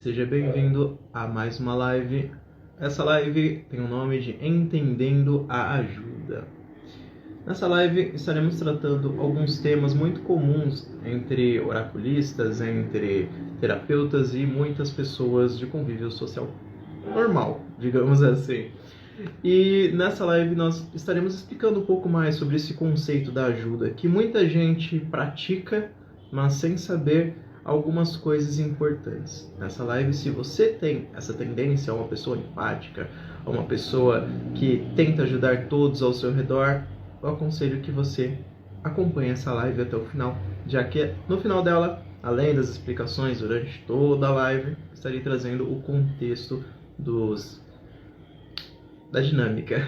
Seja bem-vindo a mais uma live. Essa live tem o nome de Entendendo a Ajuda. Nessa live estaremos tratando alguns temas muito comuns entre oraculistas, entre terapeutas e muitas pessoas de convívio social normal, digamos assim. E nessa live nós estaremos explicando um pouco mais sobre esse conceito da ajuda, que muita gente pratica, mas sem saber algumas coisas importantes. Nessa live, se você tem essa tendência a uma pessoa empática, a uma pessoa que tenta ajudar todos ao seu redor, eu aconselho que você acompanhe essa live até o final, já que no final dela, além das explicações durante toda a live, estarei trazendo o contexto da dinâmica,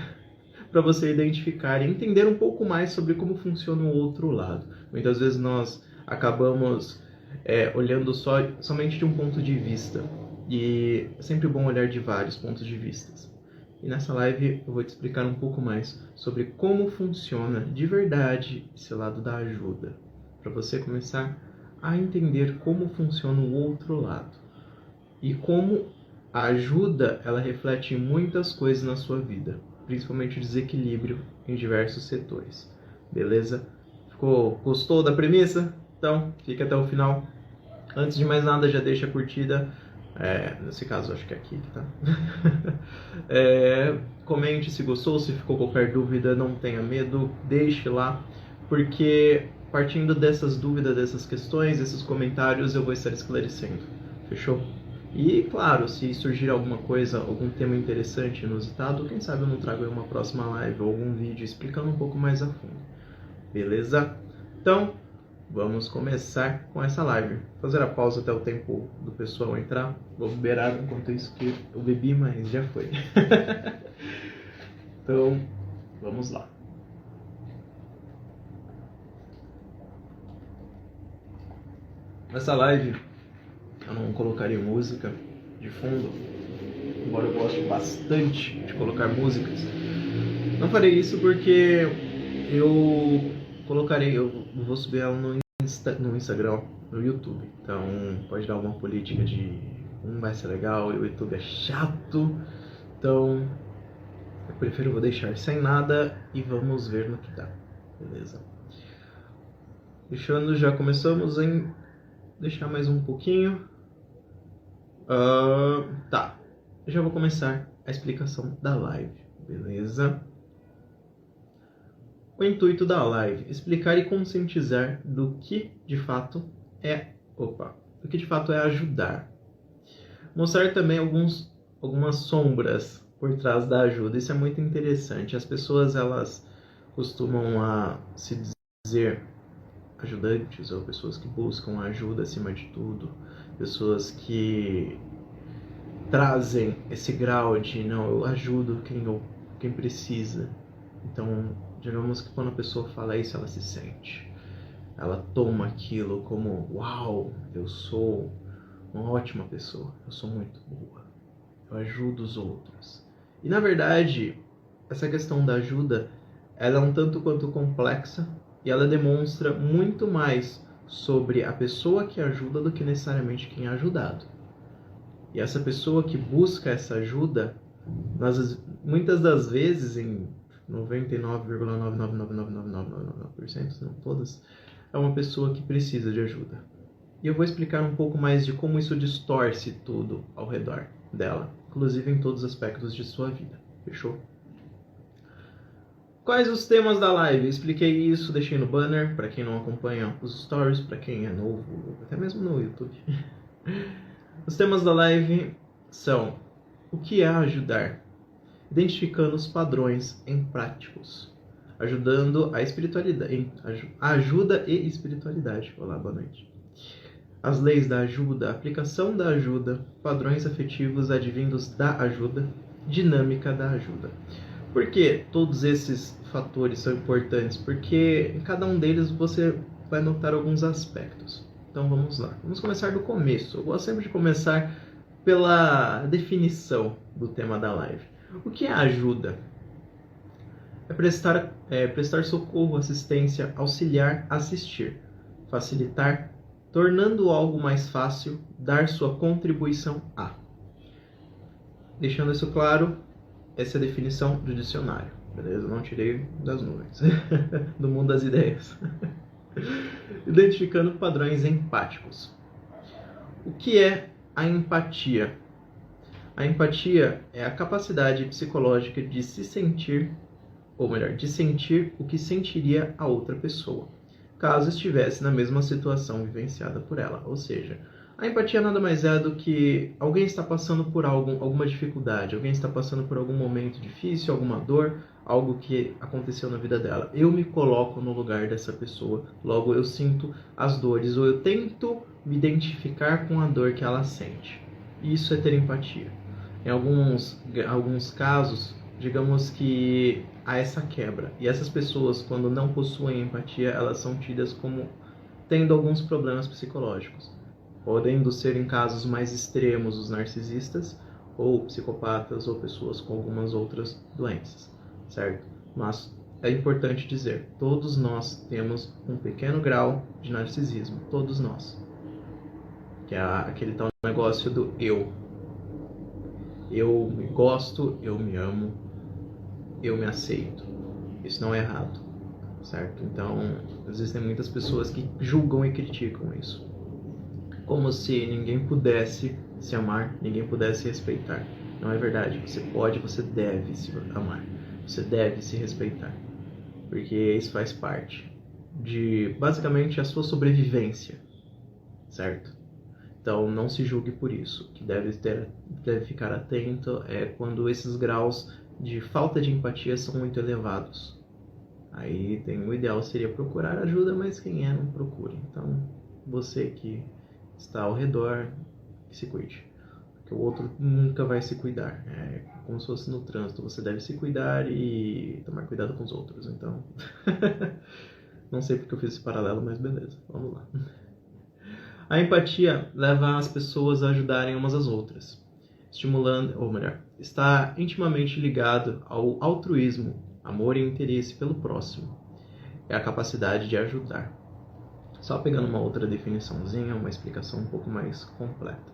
para você identificar e entender um pouco mais sobre como funciona o outro lado. Muitas vezes nós acabamos olhando somente de um ponto de vista, e é sempre bom olhar de vários pontos de vista. E nessa live eu vou te explicar um pouco mais sobre como funciona de verdade esse lado da ajuda, para você começar a entender como funciona o outro lado e como a ajuda ela reflete muitas coisas na sua vida, principalmente o desequilíbrio em diversos setores. Beleza? Gostou da premissa? Então, fica até o final. Antes de mais nada, já deixa a curtida. Nesse caso, acho que é aqui que tá. Comente se gostou, se ficou qualquer dúvida, não tenha medo, deixe lá, porque partindo dessas dúvidas, dessas questões, desses comentários, eu vou estar esclarecendo. Fechou? E, claro, se surgir alguma coisa, algum tema interessante, inusitado, quem sabe eu não trago aí uma próxima live ou algum vídeo explicando um pouco mais a fundo. Beleza? Então, vamos começar com essa live. Vou fazer a pausa até o tempo do pessoal entrar. Vou beber enquanto isso que eu bebi, mas já foi. Então, vamos lá. Nessa live, eu não colocaria música de fundo, embora eu goste bastante de colocar músicas. Não farei isso porque eu vou subir ela no Instagram, no YouTube. Então pode dar alguma política de vai ser legal e o YouTube é chato. Então eu vou deixar sem nada e vamos ver no que dá. Beleza? Já começamos em deixar mais um pouquinho. Tá. Eu já vou começar a explicação da live. Beleza? O intuito da live: explicar e conscientizar do que de fato é ajudar. Mostrar também algumas sombras por trás da ajuda. Isso é muito interessante. As pessoas elas costumam se dizer ajudantes ou pessoas que buscam ajuda acima de tudo, pessoas que trazem esse grau de não, eu ajudo quem precisa. Então, digamos que quando a pessoa fala isso, ela se sente. Ela toma aquilo como, uau, eu sou uma ótima pessoa, eu sou muito boa, eu ajudo os outros. E na verdade, essa questão da ajuda, ela é um tanto quanto complexa e ela demonstra muito mais sobre a pessoa que ajuda do que necessariamente quem é ajudado. E essa pessoa que busca essa ajuda, muitas das vezes, em 99,9999999%, não todas, é uma pessoa que precisa de ajuda. E eu vou explicar um pouco mais de como isso distorce tudo ao redor dela, inclusive em todos os aspectos de sua vida. Fechou? Quais os temas da live? Expliquei isso, deixei no banner, para quem não acompanha os stories, para quem é novo, até mesmo no YouTube. Os temas da live são: o que é ajudar? Identificando os padrões em práticos, ajudando a espiritualidade, ajuda e espiritualidade. Olá, boa noite. As leis da ajuda, aplicação da ajuda, padrões afetivos advindos da ajuda, dinâmica da ajuda. Por que todos esses fatores são importantes? Porque em cada um deles você vai notar alguns aspectos. Então vamos lá. Vamos começar do começo. Eu gosto sempre de começar pela definição do tema da live. O que é ajuda? É prestar socorro, assistência, auxiliar, assistir, facilitar, tornando algo mais fácil, dar sua contribuição a. Deixando isso claro, essa é a definição do dicionário, beleza? Não tirei das nuvens, do mundo das ideias. Identificando padrões empáticos. O que é a empatia? A empatia é a capacidade psicológica de se sentir, ou melhor, de sentir o que sentiria a outra pessoa, caso estivesse na mesma situação vivenciada por ela. Ou seja, a empatia nada mais é do que alguém está passando por alguma dificuldade, alguém está passando por algum momento difícil, alguma dor, algo que aconteceu na vida dela. Eu me coloco no lugar dessa pessoa, logo eu sinto as dores, ou eu tento me identificar com a dor que ela sente. Isso é ter empatia. Em alguns casos, digamos que há essa quebra. E essas pessoas, quando não possuem empatia, elas são tidas como tendo alguns problemas psicológicos. Podendo ser em casos mais extremos os narcisistas, ou psicopatas, ou pessoas com algumas outras doenças, certo? Mas é importante dizer, todos nós temos um pequeno grau de narcisismo, todos nós. Que é aquele tal negócio do eu. Eu me gosto, eu me amo, eu me aceito. Isso não é errado, certo? Então, existem muitas pessoas que julgam e criticam isso. Como se ninguém pudesse se amar, ninguém pudesse se respeitar. Não é verdade. Você pode, você deve se amar. Você deve se respeitar. Porque isso faz parte de, basicamente, a sua sobrevivência, certo? Então, não se julgue por isso. O que deve ficar atento é quando esses graus de falta de empatia são muito elevados. Aí o ideal seria procurar ajuda, mas quem não procure. Então, você que está ao redor, que se cuide. Porque o outro nunca vai se cuidar. É como se fosse no trânsito. Você deve se cuidar e tomar cuidado com os outros. Então, não sei porque eu fiz esse paralelo, mas beleza. Vamos lá. A empatia leva as pessoas a ajudarem umas às outras, estimulando, ou melhor, está intimamente ligado ao altruísmo, amor e interesse pelo próximo. É a capacidade de ajudar. Só pegando uma outra definiçãozinha, uma explicação um pouco mais completa.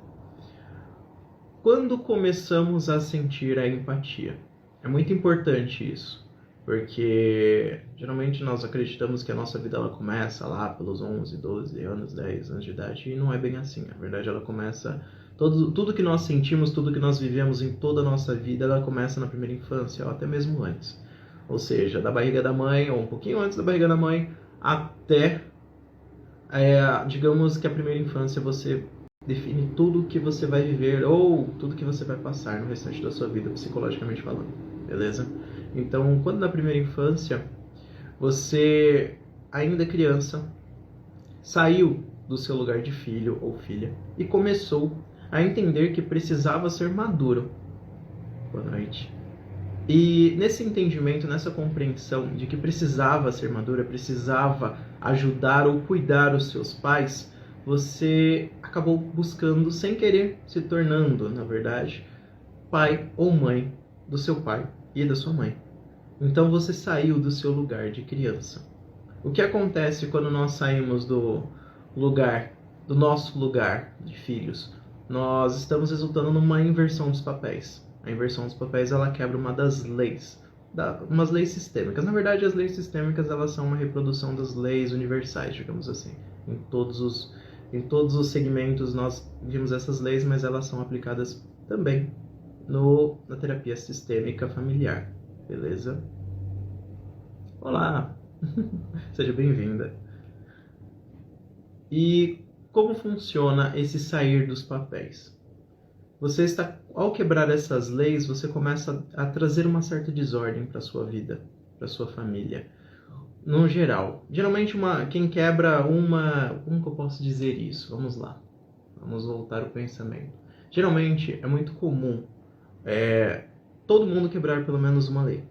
Quando começamos a sentir a empatia? É muito importante isso. Porque geralmente nós acreditamos que a nossa vida ela começa lá pelos 11, 12 anos, 10 anos de idade, e não é bem assim. Na verdade, ela começa... Tudo que nós sentimos, tudo que nós vivemos em toda a nossa vida, ela começa na primeira infância, ou até mesmo antes. Ou seja, da barriga da mãe, ou um pouquinho antes da barriga da mãe, até, digamos que a primeira infância você define tudo que você vai viver, ou tudo que você vai passar no restante da sua vida, psicologicamente falando. Beleza? Então, quando na primeira infância, você, ainda criança, saiu do seu lugar de filho ou filha e começou a entender que precisava ser maduro. Boa noite. E nesse entendimento, nessa compreensão de que precisava ser madura, precisava ajudar ou cuidar os seus pais, você acabou buscando, sem querer, se tornando, na verdade, pai ou mãe do seu pai e da sua mãe. Então você saiu do seu lugar de criança. O que acontece quando nós saímos do nosso lugar de filhos? Nós estamos resultando numa inversão dos papéis. A inversão dos papéis ela quebra uma das leis, umas leis sistêmicas. Na verdade, as leis sistêmicas elas são uma reprodução das leis universais, digamos assim. Em todos os segmentos nós vimos essas leis, mas elas são aplicadas também na terapia sistêmica familiar. Beleza? Olá! Seja bem-vinda. E como funciona esse sair dos papéis? Ao quebrar essas leis, você começa a trazer uma certa desordem para a sua vida, para a sua família. No geral. Geralmente, quem quebra como que eu posso dizer isso? Vamos lá. Vamos voltar ao pensamento. Geralmente, é muito comum todo mundo quebrar pelo menos uma lei,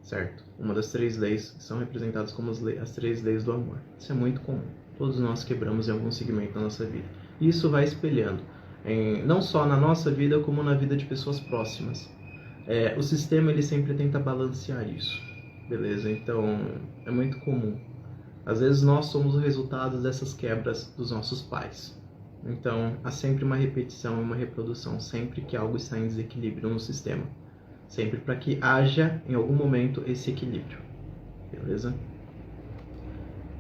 certo? Uma das 3 leis são representadas como as 3 leis do amor. Isso é muito comum. Todos nós quebramos em algum segmento da nossa vida. E isso vai espelhando, não só na nossa vida, como na vida de pessoas próximas. O sistema ele sempre tenta balancear isso, beleza? Então, é muito comum Às vezes nós somos o resultado dessas quebras dos nossos pais. Então, há sempre uma repetição e uma reprodução, sempre que algo está em desequilíbrio no sistema. Sempre para que haja, em algum momento, esse equilíbrio. Beleza?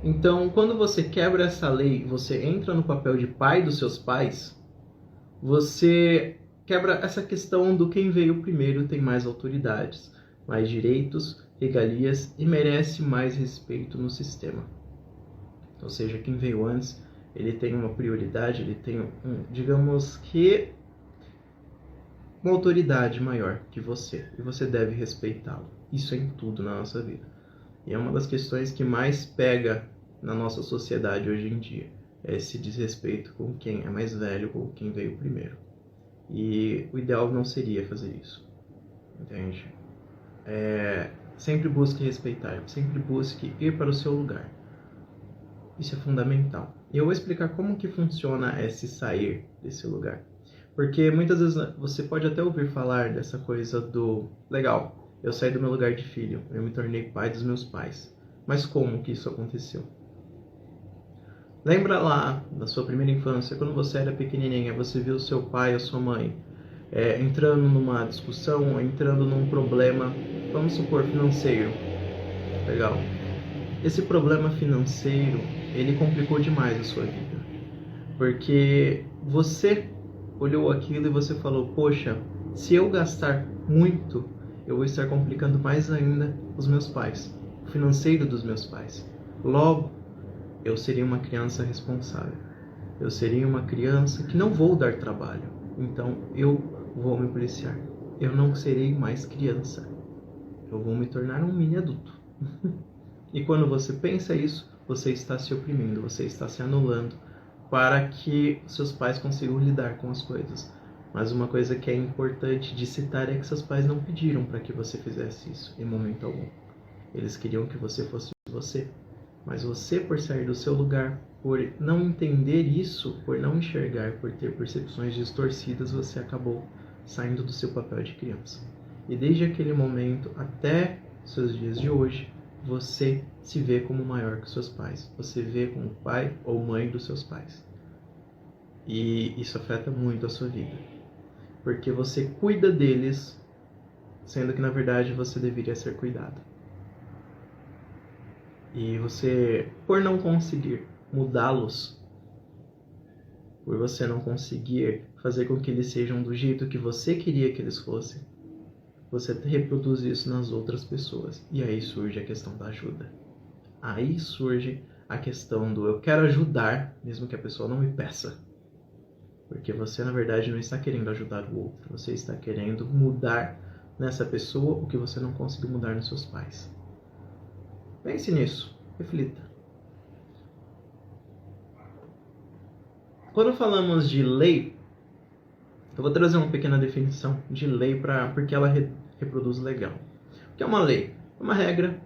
Então, quando você quebra essa lei, você entra no papel de pai dos seus pais, você quebra essa questão do quem veio primeiro tem mais autoridades, mais direitos, regalias e merece mais respeito no sistema. Ou seja, quem veio antes, ele tem uma prioridade, ele tem, digamos que, uma autoridade maior que você, e você deve respeitá-lo. Isso é em tudo na nossa vida. E é uma das questões que mais pega na nossa sociedade hoje em dia, é esse desrespeito com quem é mais velho, com quem veio primeiro. E o ideal não seria fazer isso, entende? Sempre busque respeitar, sempre busque ir para o seu lugar. Isso é fundamental. E eu vou explicar como que funciona esse sair desse lugar. Porque muitas vezes você pode até ouvir falar dessa coisa do... Legal, eu saí do meu lugar de filho, eu me tornei pai dos meus pais. Mas como que isso aconteceu? Lembra lá, na sua primeira infância, quando você era pequenininha, você viu seu pai ou sua mãe entrando numa discussão, entrando num problema, vamos supor, financeiro. Legal. Esse problema financeiro, ele complicou demais a sua vida. Porque você olhou aquilo e você falou, poxa, se eu gastar muito, eu vou estar complicando mais ainda os meus pais, o financeiro dos meus pais. Logo, eu seria uma criança responsável. Eu seria uma criança que não vou dar trabalho. Então, eu vou me policiar. Eu não serei mais criança. Eu vou me tornar um mini adulto. E quando você pensa isso, você está se oprimindo, você está se anulando para que seus pais consigam lidar com as coisas. Mas uma coisa que é importante de citar é que seus pais não pediram para que você fizesse isso em momento algum. Eles queriam que você fosse você. Mas você, por sair do seu lugar, por não entender isso, por não enxergar, por ter percepções distorcidas, você acabou saindo do seu papel de criança. E desde aquele momento até seus dias de hoje, você se vê como maior que seus pais. Você vê como pai ou mãe dos seus pais. E isso afeta muito a sua vida. Porque você cuida deles, sendo que na verdade você deveria ser cuidado. E você, por não conseguir mudá-los, por você não conseguir fazer com que eles sejam do jeito que você queria que eles fossem, você reproduz isso nas outras pessoas. E aí surge a questão da ajuda. Aí surge a questão do eu quero ajudar, mesmo que a pessoa não me peça. Porque você, na verdade, não está querendo ajudar o outro. Você está querendo mudar nessa pessoa o que você não conseguiu mudar nos seus pais. Pense nisso. Reflita. Quando falamos de lei, eu vou trazer uma pequena definição de lei porque ela reproduz legal. O que é uma lei? É uma regra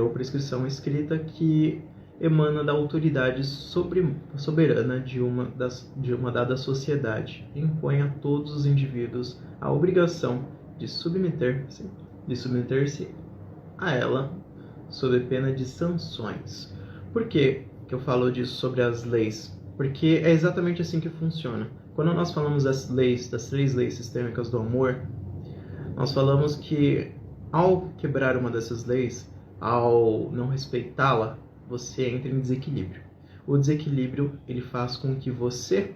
ou prescrição escrita que emana da autoridade soberana de uma dada sociedade e impõe a todos os indivíduos a obrigação de submeter-se a ela sob pena de sanções. Por que eu falo disso sobre as leis? Porque é exatamente assim que funciona. Quando nós falamos das três leis sistêmicas do amor, nós falamos que ao quebrar uma dessas leis, ao não respeitá-la, você entra em desequilíbrio. O desequilíbrio, ele faz com que você,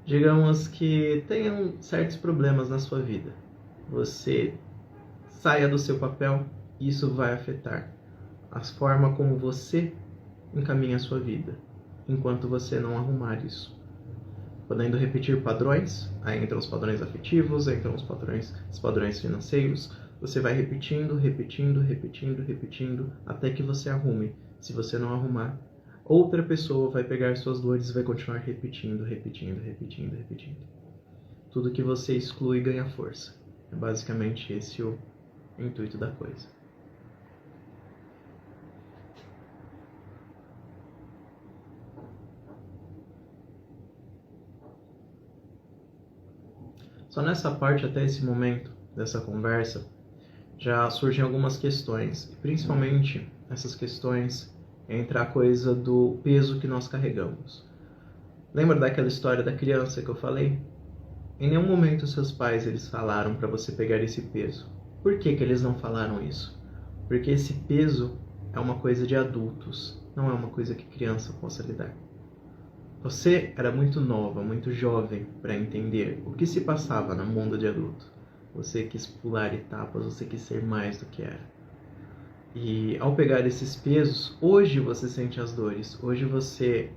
digamos que tenha certos problemas na sua vida. Você saia do seu papel e isso vai afetar a forma como você encaminha a sua vida, enquanto você não arrumar isso. Podendo repetir padrões, aí entram os padrões afetivos, entram os padrões financeiros, você vai repetindo, até que você arrume. Se você não arrumar, outra pessoa vai pegar suas dores e vai continuar repetindo. Tudo que você exclui ganha força. É basicamente esse o intuito da coisa. Só nessa parte, até esse momento dessa conversa, já surgem algumas questões, principalmente essas questões entra a coisa do peso que nós carregamos. Lembra daquela história da criança que eu falei? Em nenhum momento seus pais eles falaram para você pegar esse peso. Por que eles não falaram isso? Porque esse peso é uma coisa de adultos, não é uma coisa que criança possa lidar. Você era muito nova, muito jovem para entender o que se passava no mundo de adulto. Você quis pular etapas, você quis ser mais do que era. E ao pegar esses pesos, hoje você sente as dores, hoje você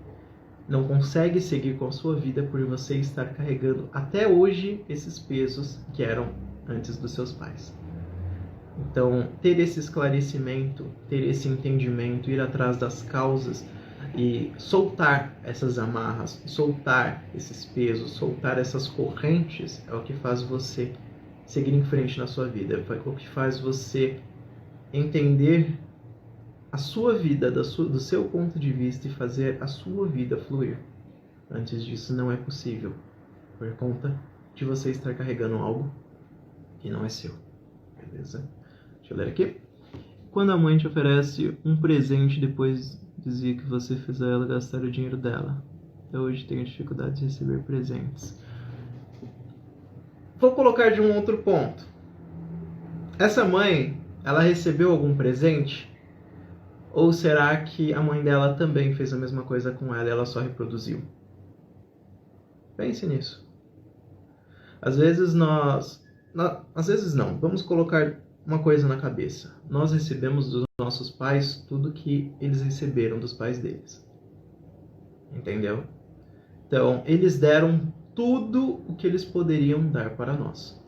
não consegue seguir com a sua vida por você estar carregando até hoje esses pesos que eram antes dos seus pais. Então, ter esse esclarecimento, ter esse entendimento, ir atrás das causas e soltar essas amarras, soltar esses pesos, soltar essas correntes é o que faz você seguir em frente na sua vida, é o que faz você entender a sua vida do seu ponto de vista e fazer a sua vida fluir. Antes disso não é possível, por conta de você estar carregando algo que não é seu. Beleza? Deixa eu ler aqui. Quando a mãe te oferece um presente depois dizia que você fez a ela gastar o dinheiro dela. Eu hoje tenho dificuldade de receber presentes. Vou colocar de um outro ponto. Essa mãe, ela recebeu algum presente? Ou será que a mãe dela também fez a mesma coisa com ela e ela só reproduziu? Pense nisso. Às vezes às vezes não. Vamos colocar uma coisa na cabeça. Nós recebemos dos nossos pais tudo que eles receberam dos pais deles. Entendeu? Então, eles deram tudo o que eles poderiam dar para nós.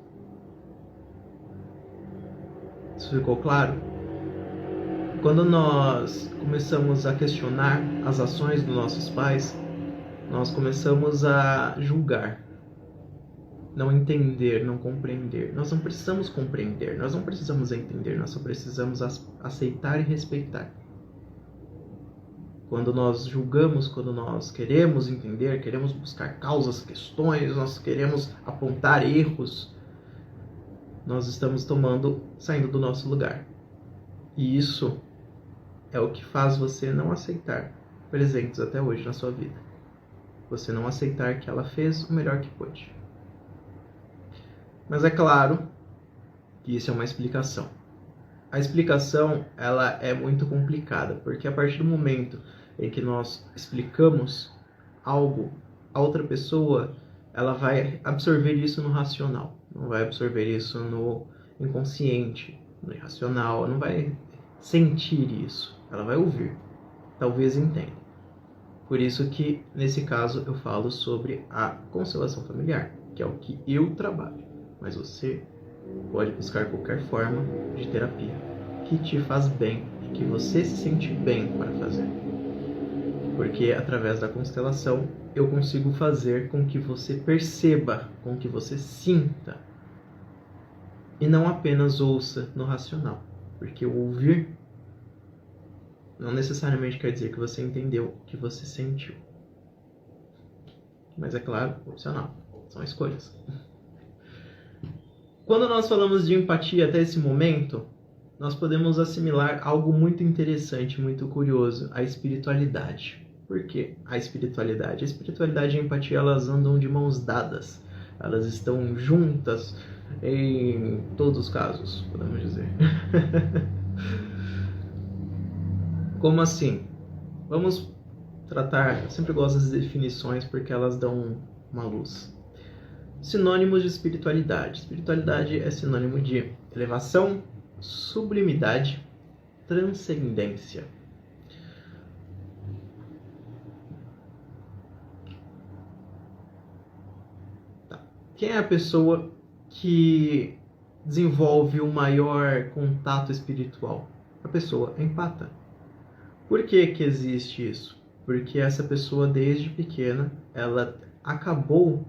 Isso ficou claro? Quando nós começamos a questionar as ações dos nossos pais, nós começamos a julgar, não entender, não compreender. Nós não precisamos compreender, nós não precisamos entender, nós só precisamos aceitar e respeitar. Quando nós julgamos, quando nós queremos entender, queremos buscar causas, questões, nós queremos apontar erros, nós estamos saindo do nosso lugar. E isso é o que faz você não aceitar presentes até hoje na sua vida. Você não aceitar que ela fez o melhor que pôde. Mas é claro que isso é uma explicação. A explicação, ela é muito complicada, porque a partir do momento em que nós explicamos algo, a outra pessoa, ela vai absorver isso no racional, não vai absorver isso no inconsciente, no irracional, não vai sentir isso, ela vai ouvir, talvez entenda. Por isso que, nesse caso, eu falo sobre a constelação familiar, que é o que eu trabalho, mas você pode buscar qualquer forma de terapia que te faz bem e que você se sente bem para fazer. Porque através da constelação eu consigo fazer com que você perceba, com que você sinta e não apenas ouça no racional. Porque o ouvir não necessariamente quer dizer que você entendeu o que você sentiu. Mas é claro, opcional, são escolhas. Quando nós falamos de empatia até esse momento, nós podemos assimilar algo muito interessante, muito curioso, a espiritualidade. Por que a espiritualidade? A espiritualidade e a empatia, elas andam de mãos dadas. Elas estão juntas em todos os casos, podemos dizer. Como assim? Vamos tratar, eu sempre gosto das definições porque elas dão uma luz. Sinônimos de espiritualidade. Espiritualidade é sinônimo de elevação, sublimidade, transcendência. Tá. Quem é a pessoa que desenvolve o maior contato espiritual? A pessoa empata. Por que que existe isso? Porque essa pessoa, desde pequena, ela acabou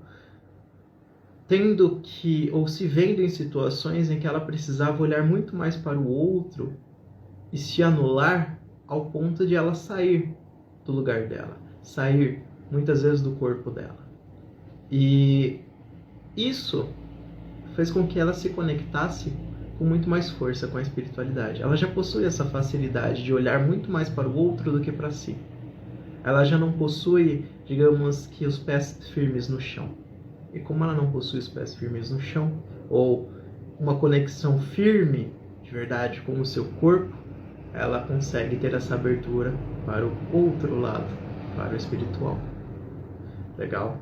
tendo que, ou se vendo em situações em que ela precisava olhar muito mais para o outro e se anular ao ponto de ela sair do lugar dela, sair muitas vezes do corpo dela. E isso fez com que ela se conectasse com muito mais força com a espiritualidade. Ela já possui essa facilidade de olhar muito mais para o outro do que para si. Ela já não possui, digamos que, os pés firmes no chão. E como ela não possui os pés firmes no chão, ou uma conexão firme, de verdade, com o seu corpo, ela consegue ter essa abertura para o outro lado, para o espiritual. Legal?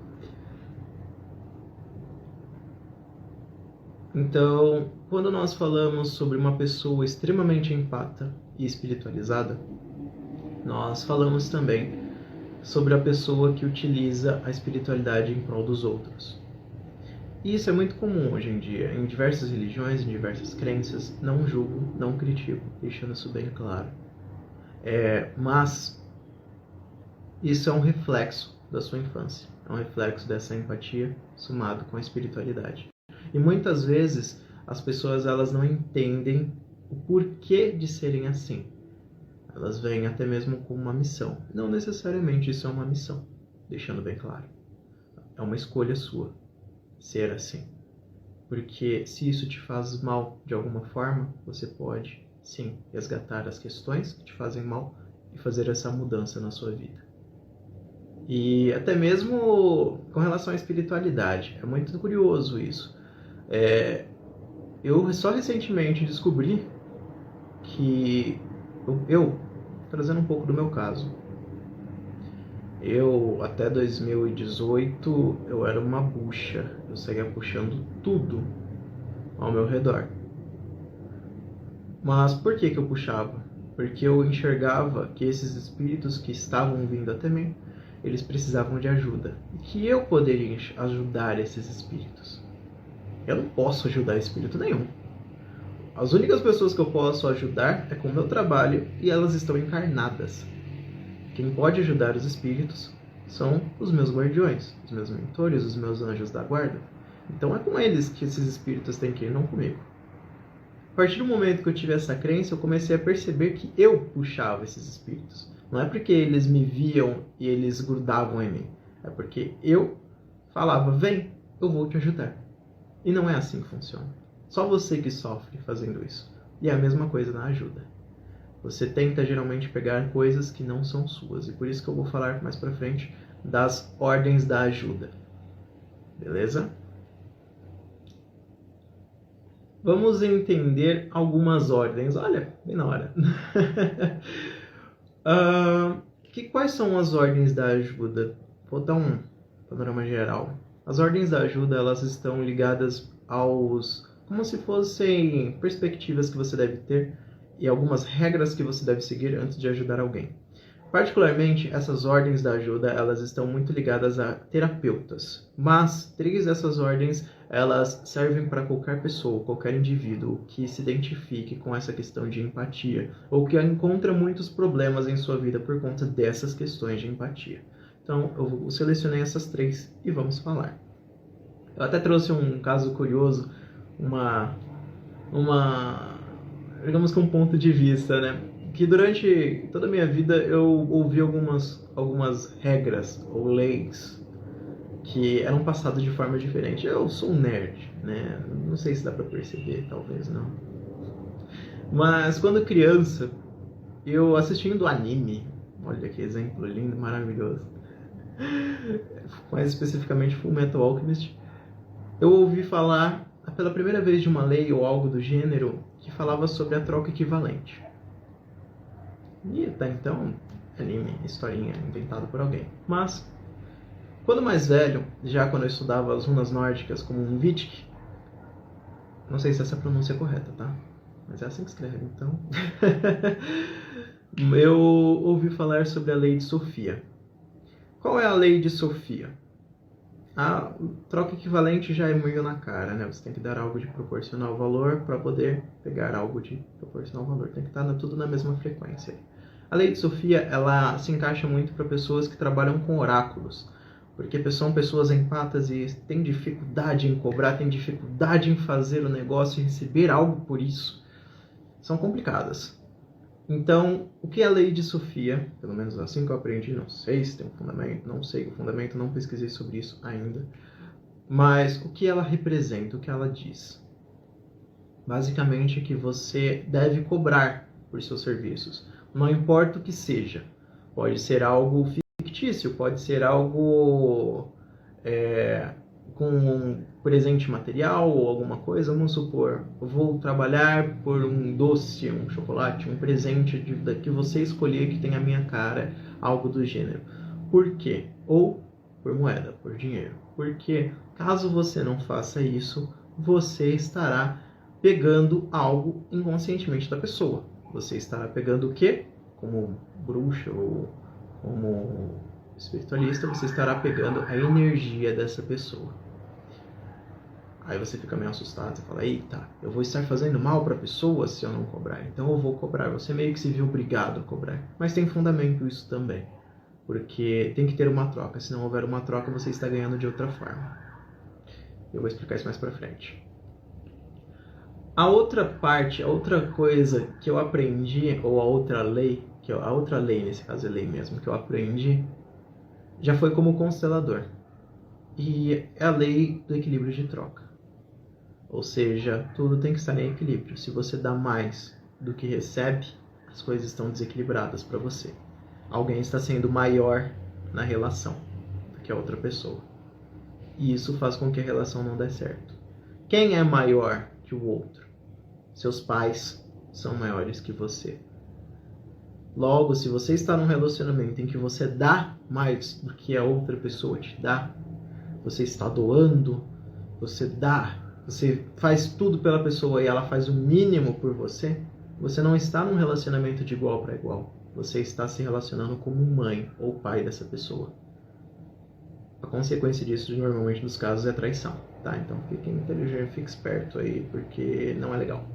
Então, quando nós falamos sobre uma pessoa extremamente empata e espiritualizada, nós falamos também sobre a pessoa que utiliza a espiritualidade em prol dos outros. E isso é muito comum hoje em dia, em diversas religiões, em diversas crenças. Não julgo, não critico, deixando isso bem claro. Mas isso é um reflexo da sua infância, é um reflexo dessa empatia somado com a espiritualidade. E muitas vezes as pessoas elas não entendem o porquê de serem assim. Elas veem até mesmo como uma missão. Não necessariamente isso é uma missão, deixando bem claro. É uma escolha sua ser assim. Porque se isso te faz mal de alguma forma, você pode, sim, resgatar as questões que te fazem mal e fazer essa mudança na sua vida. E até mesmo com relação à espiritualidade. É muito curioso isso. Eu só recentemente descobri que eu trazendo um pouco do meu caso, eu até 2018 eu era uma bucha, eu saía puxando tudo ao meu redor. Mas por que eu puxava? Porque eu enxergava que esses espíritos que estavam vindo até mim, eles precisavam de ajuda, e que eu poderia ajudar esses espíritos. Eu não posso ajudar espírito nenhum. As únicas pessoas que eu posso ajudar é com o meu trabalho e elas estão encarnadas. Quem pode ajudar os espíritos são os meus guardiões, os meus mentores, os meus anjos da guarda. Então é com eles que esses espíritos têm que ir, não comigo. A partir do momento que eu tive essa crença, eu comecei a perceber que eu puxava esses espíritos. Não é porque eles me viam e eles grudavam em mim. É porque eu falava, vem, eu vou te ajudar. E não é assim que funciona. Só você que sofre fazendo isso. E é a mesma coisa na ajuda. Você tenta geralmente pegar coisas que não são suas. E por isso que eu vou falar mais pra frente das ordens da ajuda. Beleza? Vamos entender algumas ordens. Olha, bem na hora. Quais são as ordens da ajuda? Vou dar um panorama geral. As ordens da ajuda, elas estão ligadas como se fossem perspectivas que você deve ter e algumas regras que você deve seguir antes de ajudar alguém. Particularmente, essas ordens da ajuda, elas estão muito ligadas a terapeutas. Mas 3 dessas ordens, elas servem para qualquer pessoa, qualquer indivíduo que se identifique com essa questão de empatia ou que encontra muitos problemas em sua vida por conta dessas questões de empatia. Então, eu selecionei essas 3 e vamos falar. Eu até trouxe um caso curioso, digamos que um ponto de vista, né? Que durante toda a minha vida eu ouvi algumas regras ou leis que eram passadas de forma diferente. Eu sou um nerd, né? Não sei se dá pra perceber, talvez não. Mas quando criança, eu assistindo anime, olha que exemplo lindo, maravilhoso, mais especificamente Fullmetal Alchemist, eu ouvi falar pela primeira vez de uma lei ou algo do gênero que falava sobre a troca equivalente. E até então, anime, historinha, inventado por alguém. Mas, quando mais velho, já quando eu estudava as runas nórdicas como um Vitic, não sei se essa é a pronúncia correta, tá? Mas é assim que escreve, então. Eu ouvi falar sobre a lei de Sofia. Qual é a lei de Sofia? A troca equivalente já é meio na cara, né? Você tem que dar algo de proporcional valor para poder pegar algo de proporcional valor. Tem que estar tudo na mesma frequência. A lei de Sofia, ela se encaixa muito para pessoas que trabalham com oráculos, porque são pessoas empatas e têm dificuldade em cobrar, têm dificuldade em fazer o negócio e receber algo por isso. São complicadas. Então, o que é a lei de Sofia? Pelo menos assim que eu aprendi, não sei se tem um fundamento, não sei o fundamento, não pesquisei sobre isso ainda. Mas o que ela representa, o que ela diz? basicamente que você deve cobrar por seus serviços. Não importa o que seja. Pode ser algo fictício, pode ser algo com um presente material ou alguma coisa. Vamos supor, eu vou trabalhar por um doce, um chocolate, um presente que você escolher que tem a minha cara, algo do gênero. Por quê? Ou por moeda, por dinheiro. Porque caso você não faça isso, você estará pegando algo inconscientemente da pessoa. Você estará pegando o quê? Como bruxa ou como espiritualista, você estará pegando a energia dessa pessoa. Aí você fica meio assustado, você fala, eita, eu vou estar fazendo mal para a pessoa se eu não cobrar, então eu vou cobrar. Você meio que se viu obrigado a cobrar. Mas tem fundamento isso também, porque tem que ter uma troca. Se não houver uma troca, você está ganhando de outra forma. Eu vou explicar isso mais para frente. A outra parte, a outra coisa que eu aprendi, ou a outra lei nesse caso é lei mesmo, que eu aprendi, já foi como constelador. E é a lei do equilíbrio de troca. Ou seja, tudo tem que estar em equilíbrio. Se você dá mais do que recebe, as coisas estão desequilibradas para você. Alguém está sendo maior na relação do que a outra pessoa. E isso faz com que a relação não dê certo. Quem é maior que o outro? Seus pais são maiores que você. Logo, se você está num relacionamento em que você dá mais do que a outra pessoa te dá, você está doando, você dá, você faz tudo pela pessoa e ela faz o mínimo por você, você não está num relacionamento de igual para igual. Você está se relacionando como mãe ou pai dessa pessoa. A consequência disso, normalmente, nos casos, é traição, tá? Então, fique inteligente, fique esperto aí, porque não é legal.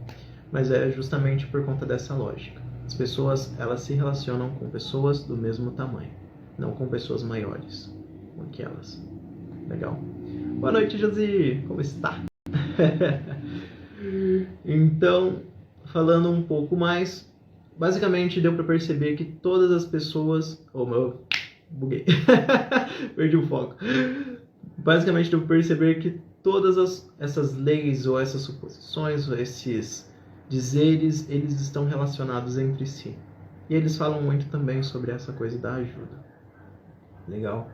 Mas é justamente por conta dessa lógica. As pessoas, elas se relacionam com pessoas do mesmo tamanho, não com pessoas maiores do que elas. Legal? Boa noite, Josi! Como está? Então, falando um pouco mais, basicamente deu para perceber que todas as pessoas... buguei. Perdi o foco. Basicamente deu para perceber que todas essas leis ou essas suposições ou esses dizeres, eles estão relacionados entre si. E eles falam muito também sobre essa coisa da ajuda. Legal?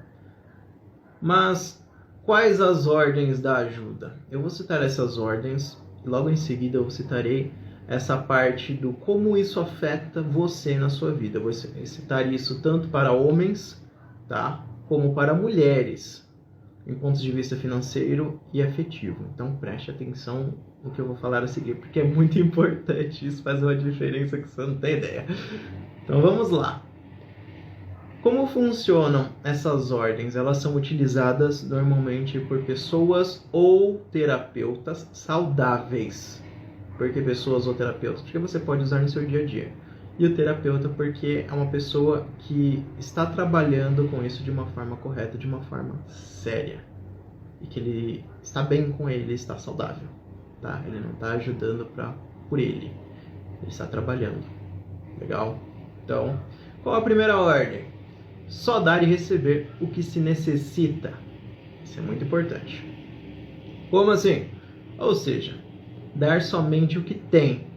Mas quais as ordens da ajuda? Eu vou citar essas ordens e logo em seguida eu citarei essa parte do como isso afeta você na sua vida. Eu vou citar isso tanto para homens, tá? Como para mulheres, em pontos de vista financeiro e afetivo. Então preste atenção no que eu vou falar a seguir, porque é muito importante. Isso faz uma diferença que você não tem ideia. Então vamos lá. Como funcionam essas ordens? Elas são utilizadas normalmente por pessoas ou terapeutas saudáveis. Por que pessoas ou terapeutas? Porque você pode usar no seu dia a dia. E o terapeuta porque é uma pessoa que está trabalhando com isso de uma forma correta, de uma forma séria. E que ele está bem com ele, está saudável. Tá? Ele não está ajudando por ele. Ele está trabalhando. Legal? Então, qual a primeira ordem? Só dar e receber o que se necessita. Isso é muito importante. Como assim? Ou seja, dar somente o que tem.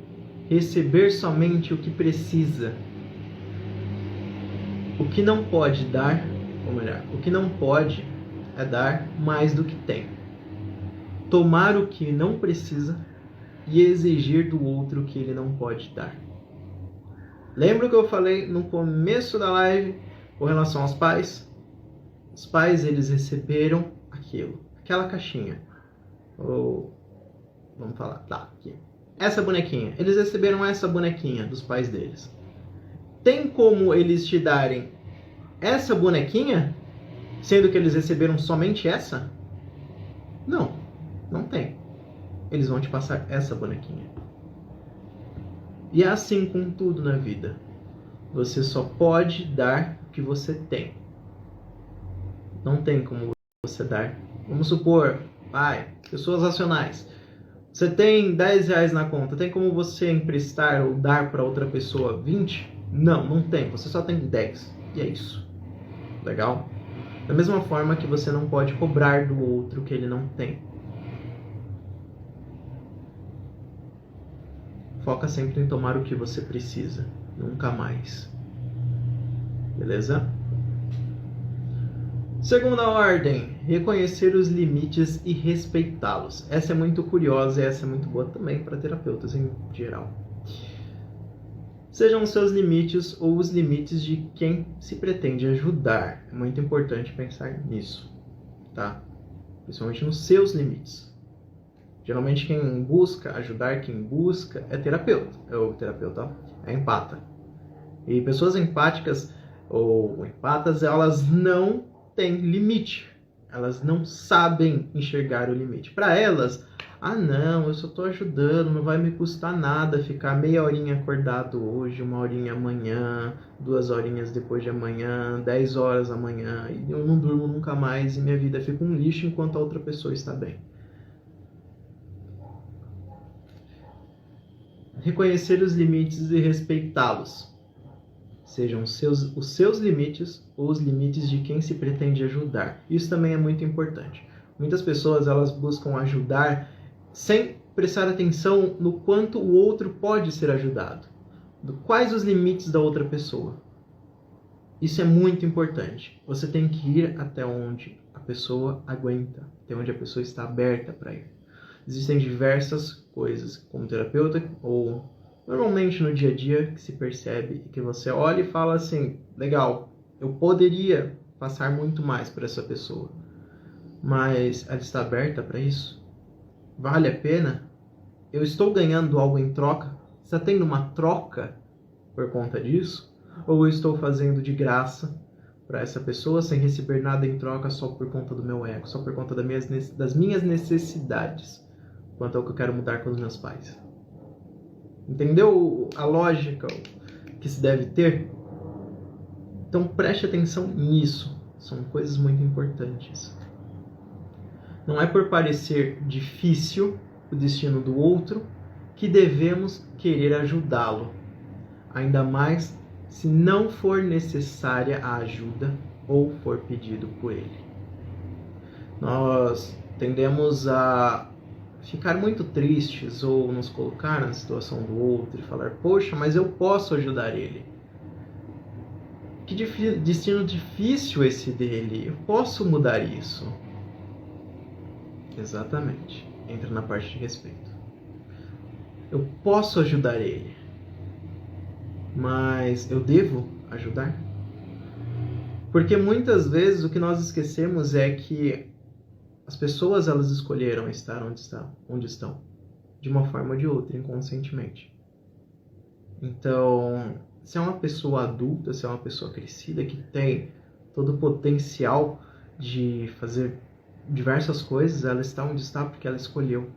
Receber somente o que precisa. O que não pode dar, ou melhor, o que não pode é dar mais do que tem. Tomar o que não precisa e exigir do outro o que ele não pode dar. Lembra o que eu falei no começo da live com relação aos pais? Os pais, eles receberam aquela caixinha. Ou, vamos falar, tá, aqui. Essa bonequinha. Eles receberam essa bonequinha dos pais deles. Tem como eles te darem essa bonequinha, sendo que eles receberam somente essa? Não, não tem. Eles vão te passar essa bonequinha. E é assim com tudo na vida. Você só pode dar o que você tem. Não tem como você dar. Vamos supor, pessoas racionais. Você tem 10 reais na conta. Tem como você emprestar ou dar para outra pessoa 20? Não, não tem. Você só tem 10. E é isso. Legal? Da mesma forma que você não pode cobrar do outro que ele não tem. foca sempre em tomar o que você precisa, nunca mais. Beleza? Segunda ordem, reconhecer os limites e respeitá-los. Essa é muito curiosa e essa é muito boa também para terapeutas em geral. Sejam os seus limites ou os limites de quem se pretende ajudar. É muito importante pensar nisso, tá? Principalmente nos seus limites. Geralmente quem busca ajudar, quem busca é terapeuta. É empata. E pessoas empáticas ou empatas, elas não têm limite. Elas não sabem enxergar o limite. Para elas, não, eu só estou ajudando, não vai me custar nada ficar meia horinha acordado hoje, 1 horinha amanhã, 2 horinhas depois de amanhã, 10 horas amanhã, e eu não durmo nunca mais e minha vida fica um lixo enquanto a outra pessoa está bem. Reconhecer os limites e respeitá-los. Sejam os seus limites ou os limites de quem se pretende ajudar. Isso também é muito importante. Muitas pessoas elas buscam ajudar sem prestar atenção no quanto o outro pode ser ajudado. Quais os limites da outra pessoa. Isso é muito importante. Você tem que ir até onde a pessoa aguenta, até onde a pessoa está aberta para ir. Existem diversas coisas como terapeuta ou normalmente no dia a dia que se percebe e que você olha e fala assim, legal, eu poderia passar muito mais por essa pessoa, mas ela está aberta para isso? Vale a pena? Eu estou ganhando algo em troca? Está tendo uma troca por conta disso? Ou eu estou fazendo de graça para essa pessoa sem receber nada em troca só por conta do meu ego, só por conta das minhas necessidades, quanto ao que eu quero mudar com os meus pais? Entendeu a lógica que se deve ter? Então preste atenção nisso. São coisas muito importantes. Não é por parecer difícil o destino do outro que devemos querer ajudá-lo. Ainda mais se não for necessária a ajuda ou for pedido por ele. Nós tendemos a ficar muito tristes ou nos colocar na situação do outro e falar, poxa, mas eu posso ajudar ele. Que destino difícil esse dele, eu posso mudar isso. Exatamente, entra na parte de respeito. Eu posso ajudar ele, mas eu devo ajudar? Porque muitas vezes o que nós esquecemos é que as pessoas elas escolheram estar onde estão, de uma forma ou de outra, inconscientemente. Então, se é uma pessoa adulta, se é uma pessoa crescida, que tem todo o potencial de fazer diversas coisas, ela está onde está porque ela escolheu.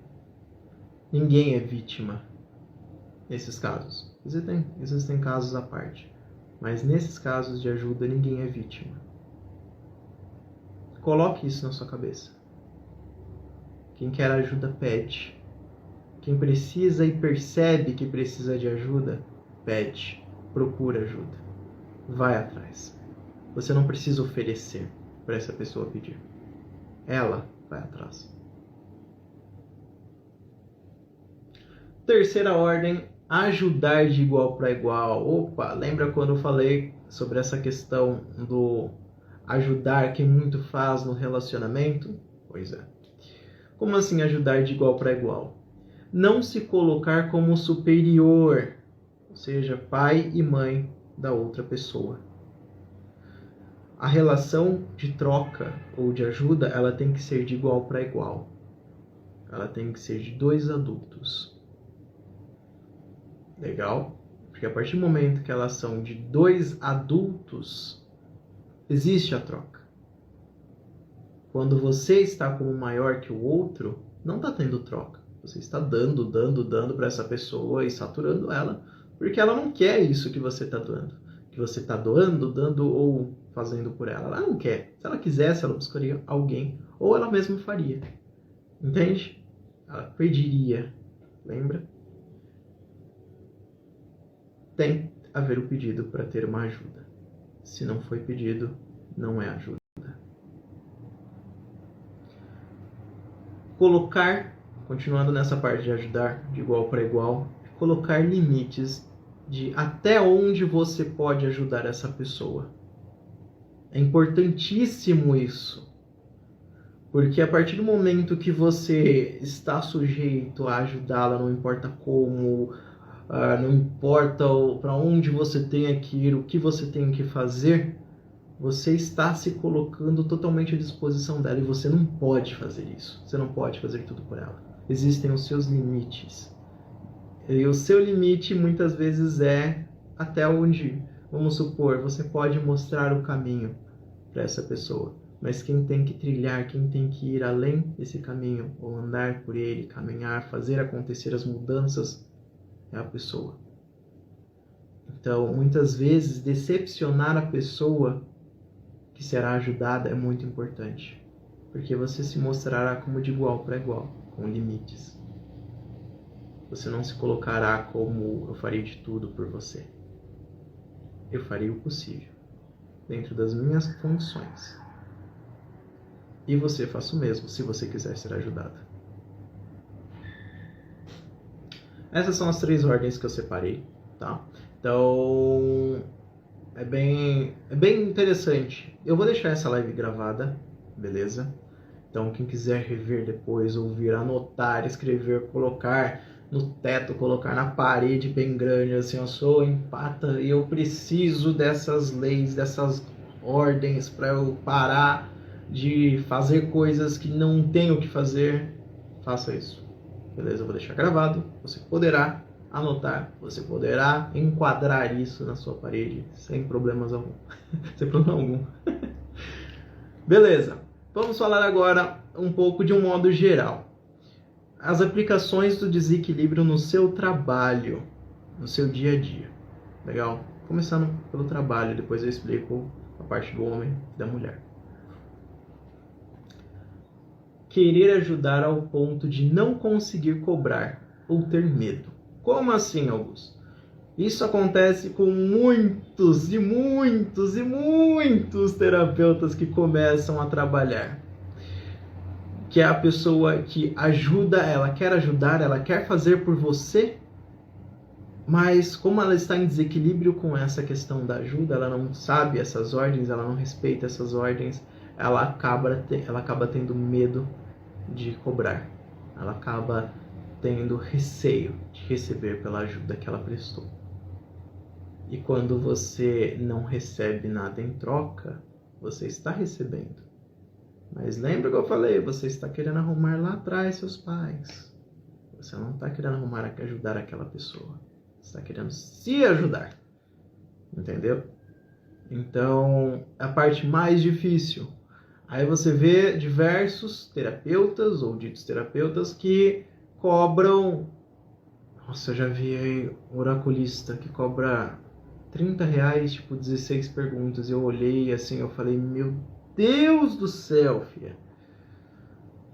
Ninguém é vítima nesses casos. Existem casos à parte, mas nesses casos de ajuda, ninguém é vítima. Coloque isso na sua cabeça. Quem quer ajuda, pede. Quem precisa e percebe que precisa de ajuda, pede. Procura ajuda. Vai atrás. Você não precisa oferecer para essa pessoa pedir. Ela vai atrás. Terceira ordem, ajudar de igual para igual. Opa, lembra quando eu falei sobre essa questão do ajudar quem muito faz no relacionamento? Pois é. Como assim ajudar de igual para igual? Não se colocar como superior, ou seja, pai e mãe da outra pessoa. A relação de troca ou de ajuda, ela tem que ser de igual para igual. Ela tem que ser de 2 adultos. Legal? Porque a partir do momento que elas são de 2 adultos, existe a troca. Quando você está como maior que o outro, não está tendo troca. Você está dando para essa pessoa e saturando ela, porque ela não quer isso que você está dando. Que você está dando ou fazendo por ela. Ela não quer. Se ela quisesse, ela buscaria alguém, ou ela mesma faria. Entende? Ela pediria. Lembra? Tem que haver o pedido para ter uma ajuda. Se não foi pedido, não é ajuda. Colocar, continuando nessa parte de ajudar de igual para igual, colocar limites de até onde você pode ajudar essa pessoa. É importantíssimo isso. Porque a partir do momento que você está sujeito a ajudá-la, não importa como, não importa para onde você tenha que ir, o que você tem que fazer, você está se colocando totalmente à disposição dela e você não pode fazer isso. Você não pode fazer tudo por ela. Existem os seus limites. E o seu limite muitas vezes é até onde, vamos supor, você pode mostrar o caminho para essa pessoa. Mas quem tem que trilhar, quem tem que ir além desse caminho, ou andar por ele, caminhar, fazer acontecer as mudanças, é a pessoa. Então, muitas vezes, decepcionar a pessoa que será ajudada é muito importante. Porque você se mostrará como de igual para igual, com limites. Você não se colocará como eu farei de tudo por você. Eu farei o possível, dentro das minhas funções. E você faça o mesmo, se você quiser ser ajudado. Essas são as 3 ordens que eu separei, tá? Então, é bem interessante. Eu vou deixar essa live gravada, beleza? Então, quem quiser rever depois, ouvir, anotar, escrever, colocar no teto, colocar na parede bem grande, assim, eu sou empata e eu preciso dessas leis, dessas ordens para eu parar de fazer coisas que não tenho que fazer. Faça isso, beleza? Eu vou deixar gravado, você poderá anotar, você poderá enquadrar isso na sua parede sem problemas algum. Sem problema algum. Beleza, vamos falar agora um pouco de um modo geral. As aplicações do desequilíbrio no seu trabalho, no seu dia a dia. Legal? Começando pelo trabalho, depois eu explico a parte do homem e da mulher. Querer ajudar ao ponto de não conseguir cobrar ou ter medo. Como assim, Augusto? Isso acontece com muitos e muitos e muitos terapeutas que começam a trabalhar. Que é a pessoa que ajuda, ela quer fazer por você, mas como ela está em desequilíbrio com essa questão da ajuda, ela não sabe essas ordens, ela não respeita essas ordens, ela acaba tendo medo de cobrar, ela acaba tendo receio de receber pela ajuda que ela prestou. E quando você não recebe nada em troca, você está recebendo. Mas lembra que eu falei, você está querendo arrumar lá atrás seus pais. Você não está querendo ajudar aquela pessoa. Você está querendo se ajudar. Entendeu? Então, a parte mais difícil. Aí você vê diversos terapeutas ou ditos terapeutas que cobram... Nossa, eu já vi aí um oraculista que cobra R$30, tipo 16 perguntas. Eu olhei assim, eu falei, meu Deus do céu, filha.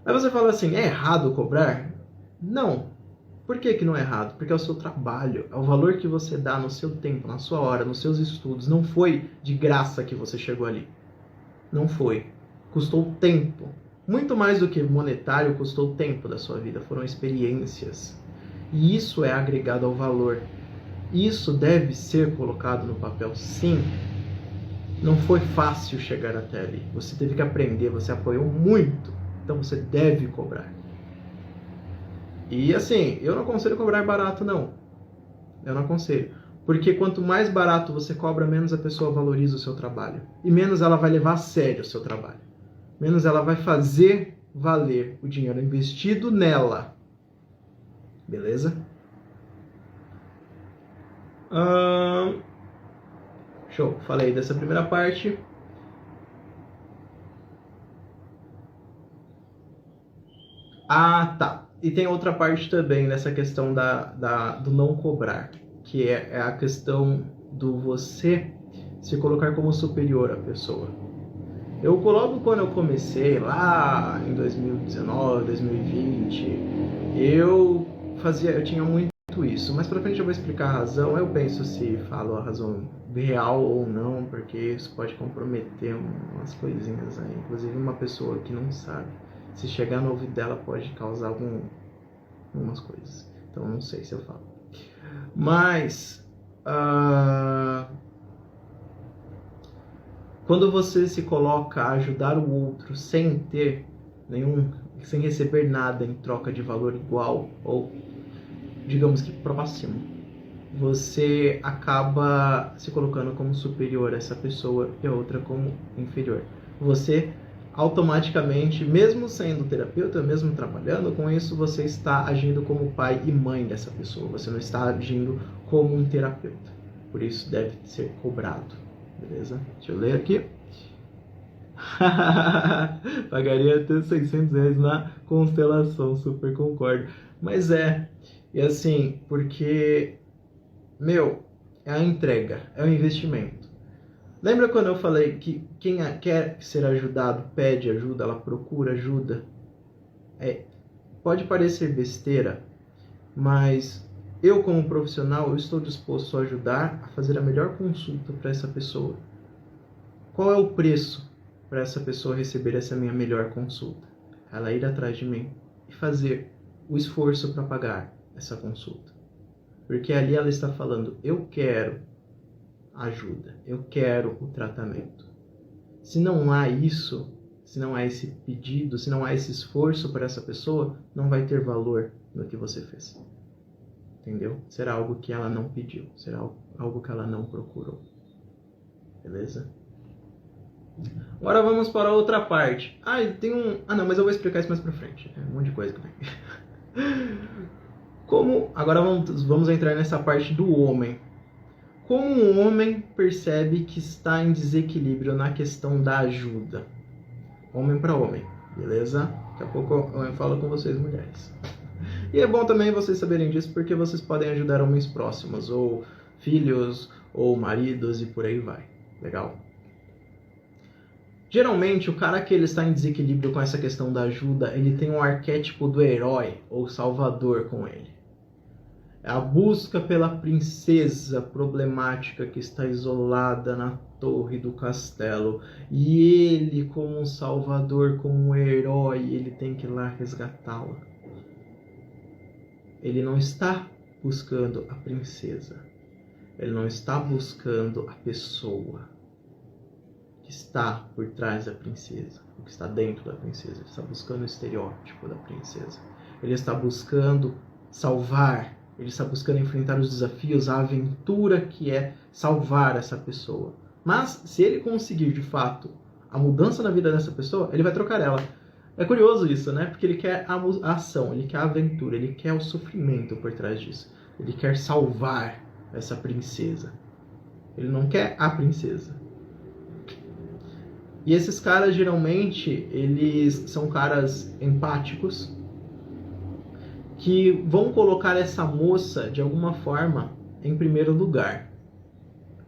Aí você fala assim, é errado cobrar? Não. Por que não é errado? Porque é o seu trabalho, é o valor que você dá no seu tempo, na sua hora, nos seus estudos. Não foi de graça que você chegou ali. Não foi. Custou tempo. Muito mais do que monetário, custou tempo da sua vida. Foram experiências. E isso é agregado ao valor. Isso deve ser colocado no papel, sim. Não foi fácil chegar até ali. Você teve que aprender, você apoiou muito. Então você deve cobrar. E assim, eu não aconselho cobrar barato, não. Eu não aconselho. Porque quanto mais barato você cobra, menos a pessoa valoriza o seu trabalho. E menos ela vai levar a sério o seu trabalho. Menos ela vai fazer valer o dinheiro investido nela. Beleza? Show, falei dessa primeira parte. Ah, tá. E tem outra parte também nessa questão do não cobrar, que é a questão do você se colocar como superior à pessoa. Logo quando eu comecei, lá em 2019, 2020, eu tinha muito isso. Mas pra frente eu vou explicar a razão. Eu penso se falo a razão real ou não, porque isso pode comprometer umas coisinhas aí. Inclusive uma pessoa que não sabe. Se chegar no ouvido dela pode causar algumas coisas. Então não sei se eu falo. Mas quando você se coloca a ajudar o outro sem sem receber nada em troca de valor igual, ou digamos que próximo, você acaba se colocando como superior a essa pessoa e a outra como inferior. Você automaticamente, mesmo sendo terapeuta, mesmo trabalhando com isso, você está agindo como pai e mãe dessa pessoa. Você não está agindo como um terapeuta. Por isso deve ser cobrado. Beleza? Deixa eu ler aqui. Pagaria até 600 reais na constelação, super concordo. Mas e assim, porque, é a entrega, é o investimento. Lembra quando eu falei que quem quer ser ajudado pede ajuda, ela procura ajuda? Pode parecer besteira, mas eu como profissional, eu estou disposto a ajudar a fazer a melhor consulta para essa pessoa. Qual é o preço para essa pessoa receber essa minha melhor consulta? Ela ir atrás de mim e fazer o esforço para pagar essa consulta. Porque ali ela está falando, eu quero ajuda, eu quero o tratamento. Se não há isso, se não há esse pedido, se não há esse esforço para essa pessoa, não vai ter valor no que você fez. Entendeu? Será algo que ela não pediu, será algo que ela não procurou. Beleza? Agora vamos para outra parte. Não, mas eu vou explicar isso mais pra frente. É um monte de coisa que vem. Agora vamos entrar nessa parte do homem. Como um homem percebe que está em desequilíbrio na questão da ajuda? Homem para homem, beleza? Daqui a pouco eu falo com vocês, mulheres. E é bom também vocês saberem disso, porque vocês podem ajudar homens próximos, ou filhos, ou maridos, e por aí vai. Legal? Geralmente, o cara que ele está em desequilíbrio com essa questão da ajuda, ele tem um arquétipo do herói ou salvador com ele. É a busca pela princesa problemática que está isolada na torre do castelo. E ele, como um salvador, como um herói, ele tem que ir lá resgatá-la. Ele não está buscando a princesa. Ele não está buscando a pessoa que está por trás da princesa, o que está dentro da princesa. Ele está buscando o estereótipo da princesa. Ele está buscando salvar. Ele está buscando enfrentar os desafios, a aventura que é salvar essa pessoa. Mas, se ele conseguir, de fato, a mudança na vida dessa pessoa, ele vai trocar ela. É curioso isso, né? Porque ele quer a ação, ele quer a aventura, ele quer o sofrimento por trás disso. Ele quer salvar essa princesa. Ele não quer a princesa. E esses caras, geralmente, eles são caras empáticos, que vão colocar essa moça, de alguma forma, em primeiro lugar.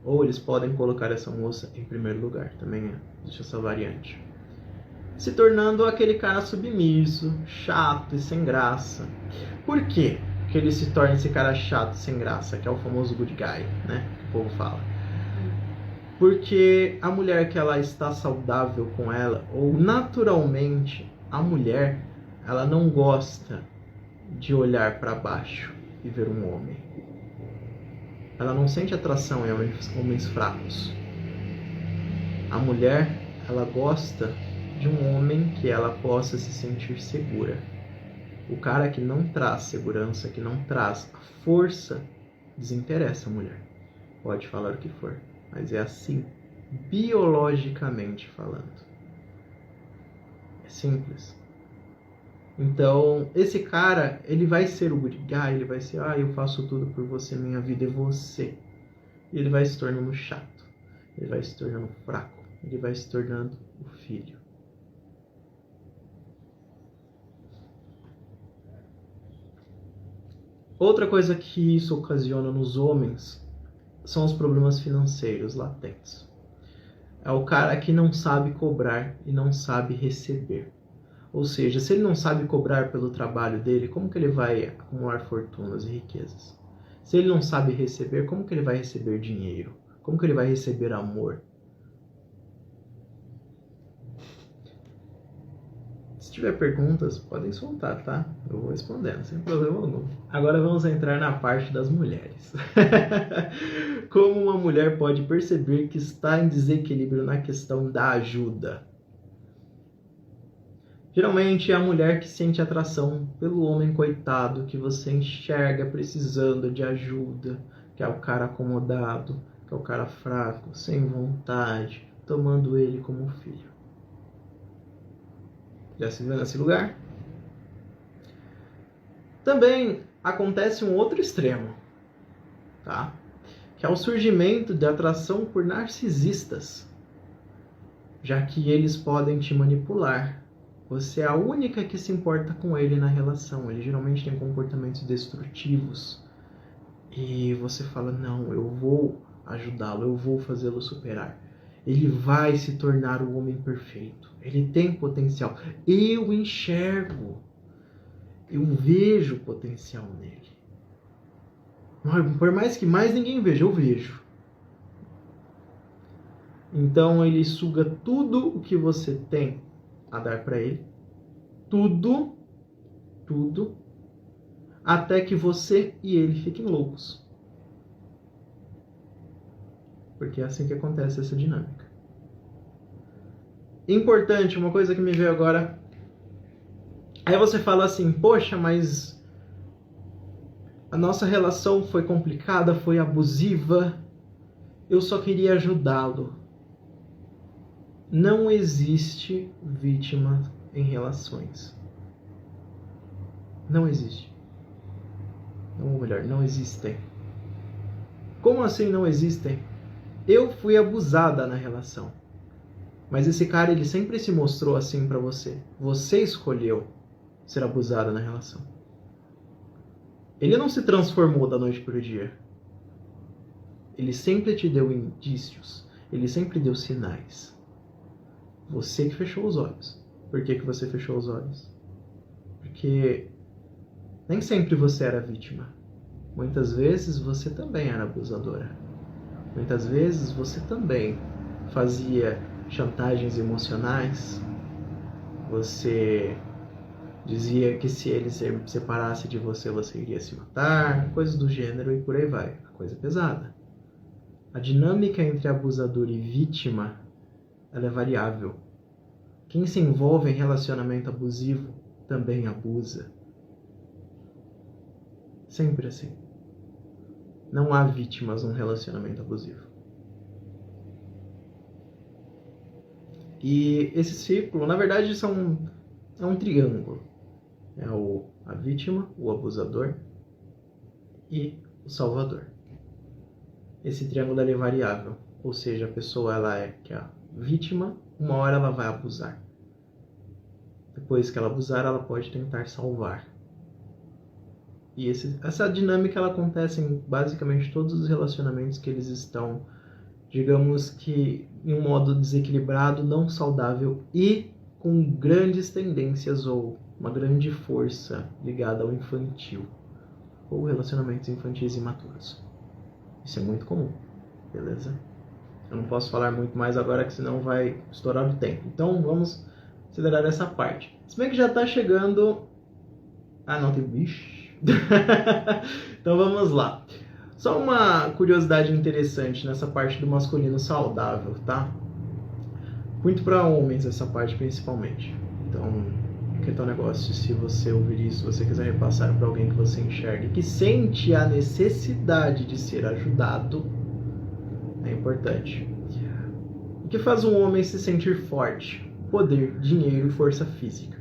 Ou eles podem colocar essa moça em primeiro lugar, também existe essa variante. Se tornando aquele cara submisso, chato e sem graça. Por quê que ele se torna esse cara chato e sem graça, que é o famoso good guy, né, que o povo fala? Porque a mulher que ela está saudável com ela, ou naturalmente, a mulher, ela não gosta de olhar para baixo e ver um homem. Ela não sente atração em homens fracos. A mulher, ela gosta de um homem que ela possa se sentir segura. O cara que não traz segurança, que não traz a força, desinteressa a mulher. Pode falar o que for, mas é assim, biologicamente falando. É simples. Então, esse cara, ele vai ser o good guy, ele vai ser, eu faço tudo por você, minha vida é você. E ele vai se tornando chato, ele vai se tornando fraco, ele vai se tornando o filho. Outra coisa que isso ocasiona nos homens são os problemas financeiros latentes. É o cara que não sabe cobrar e não sabe receber. Ou seja, se ele não sabe cobrar pelo trabalho dele, como que ele vai acumular fortunas e riquezas? Se ele não sabe receber, como que ele vai receber dinheiro? Como que ele vai receber amor? Se tiver perguntas, podem soltar, tá? Eu vou respondendo, sem problema algum. Agora vamos entrar na parte das mulheres. Como uma mulher pode perceber que está em desequilíbrio na questão da ajuda? Geralmente é a mulher que sente atração pelo homem coitado que você enxerga precisando de ajuda, que é o cara acomodado, que é o cara fraco, sem vontade, tomando ele como filho. Já se viu nesse lugar? Também acontece um outro extremo, tá? Que é o surgimento de atração por narcisistas, já que eles podem te manipular. Você é a única que se importa com ele na relação. Ele geralmente tem comportamentos destrutivos. E você fala, não, eu vou ajudá-lo, eu vou fazê-lo superar. Ele vai se tornar o homem perfeito. Ele tem potencial. Eu enxergo. Eu vejo potencial nele. Por mais que mais ninguém veja, eu vejo. Então ele suga tudo o que você tem a dar para ele. Tudo. Até que você e ele fiquem loucos. Porque é assim que acontece essa dinâmica. Importante, uma coisa que me veio agora. Aí você fala assim, poxa, mas a nossa relação foi complicada, foi abusiva. Eu só queria ajudá-lo. Não existe vítima em relações. Não existe. Ou melhor, não existem. Como assim não existem? Eu fui abusada na relação. Mas esse cara, ele sempre se mostrou assim pra você. Você escolheu ser abusada na relação. Ele não se transformou da noite pro dia. Ele sempre te deu indícios. Ele sempre deu sinais. Você que fechou os olhos. Por que você fechou os olhos? Porque nem sempre você era vítima. Muitas vezes você também era abusadora. Muitas vezes você também fazia chantagens emocionais. Você dizia que se ele se separasse de você, você iria se matar. Coisas do gênero e por aí vai. A coisa é pesada. A dinâmica entre abusador e vítima, ela é variável. Quem se envolve em relacionamento abusivo também abusa. Sempre assim. Não há vítimas num relacionamento abusivo. E esse círculo, na verdade, é um triângulo. É a vítima, o abusador e o salvador. Esse triângulo é variável. Ou seja, a pessoa que é a vítima, uma hora ela vai abusar. Depois que ela abusar, ela pode tentar salvar. E essa dinâmica ela acontece em basicamente todos os relacionamentos que eles estão, digamos que em um modo desequilibrado, não saudável e com grandes tendências ou uma grande força ligada ao infantil ou relacionamentos infantis imaturos. Isso é muito comum, beleza? Eu não posso falar muito mais agora, que senão vai estourar o tempo. Então vamos acelerar essa parte. Se bem que já está chegando... Ah, não, tem bicho. Então vamos lá. Só uma curiosidade interessante nessa parte do masculino saudável, tá? Muito para homens essa parte principalmente. Então, que tal negócio? Se você ouvir isso, se você quiser repassar para alguém que você enxergue, que sente a necessidade de ser ajudado, é importante. O que faz um homem se sentir forte? Poder, dinheiro e força física.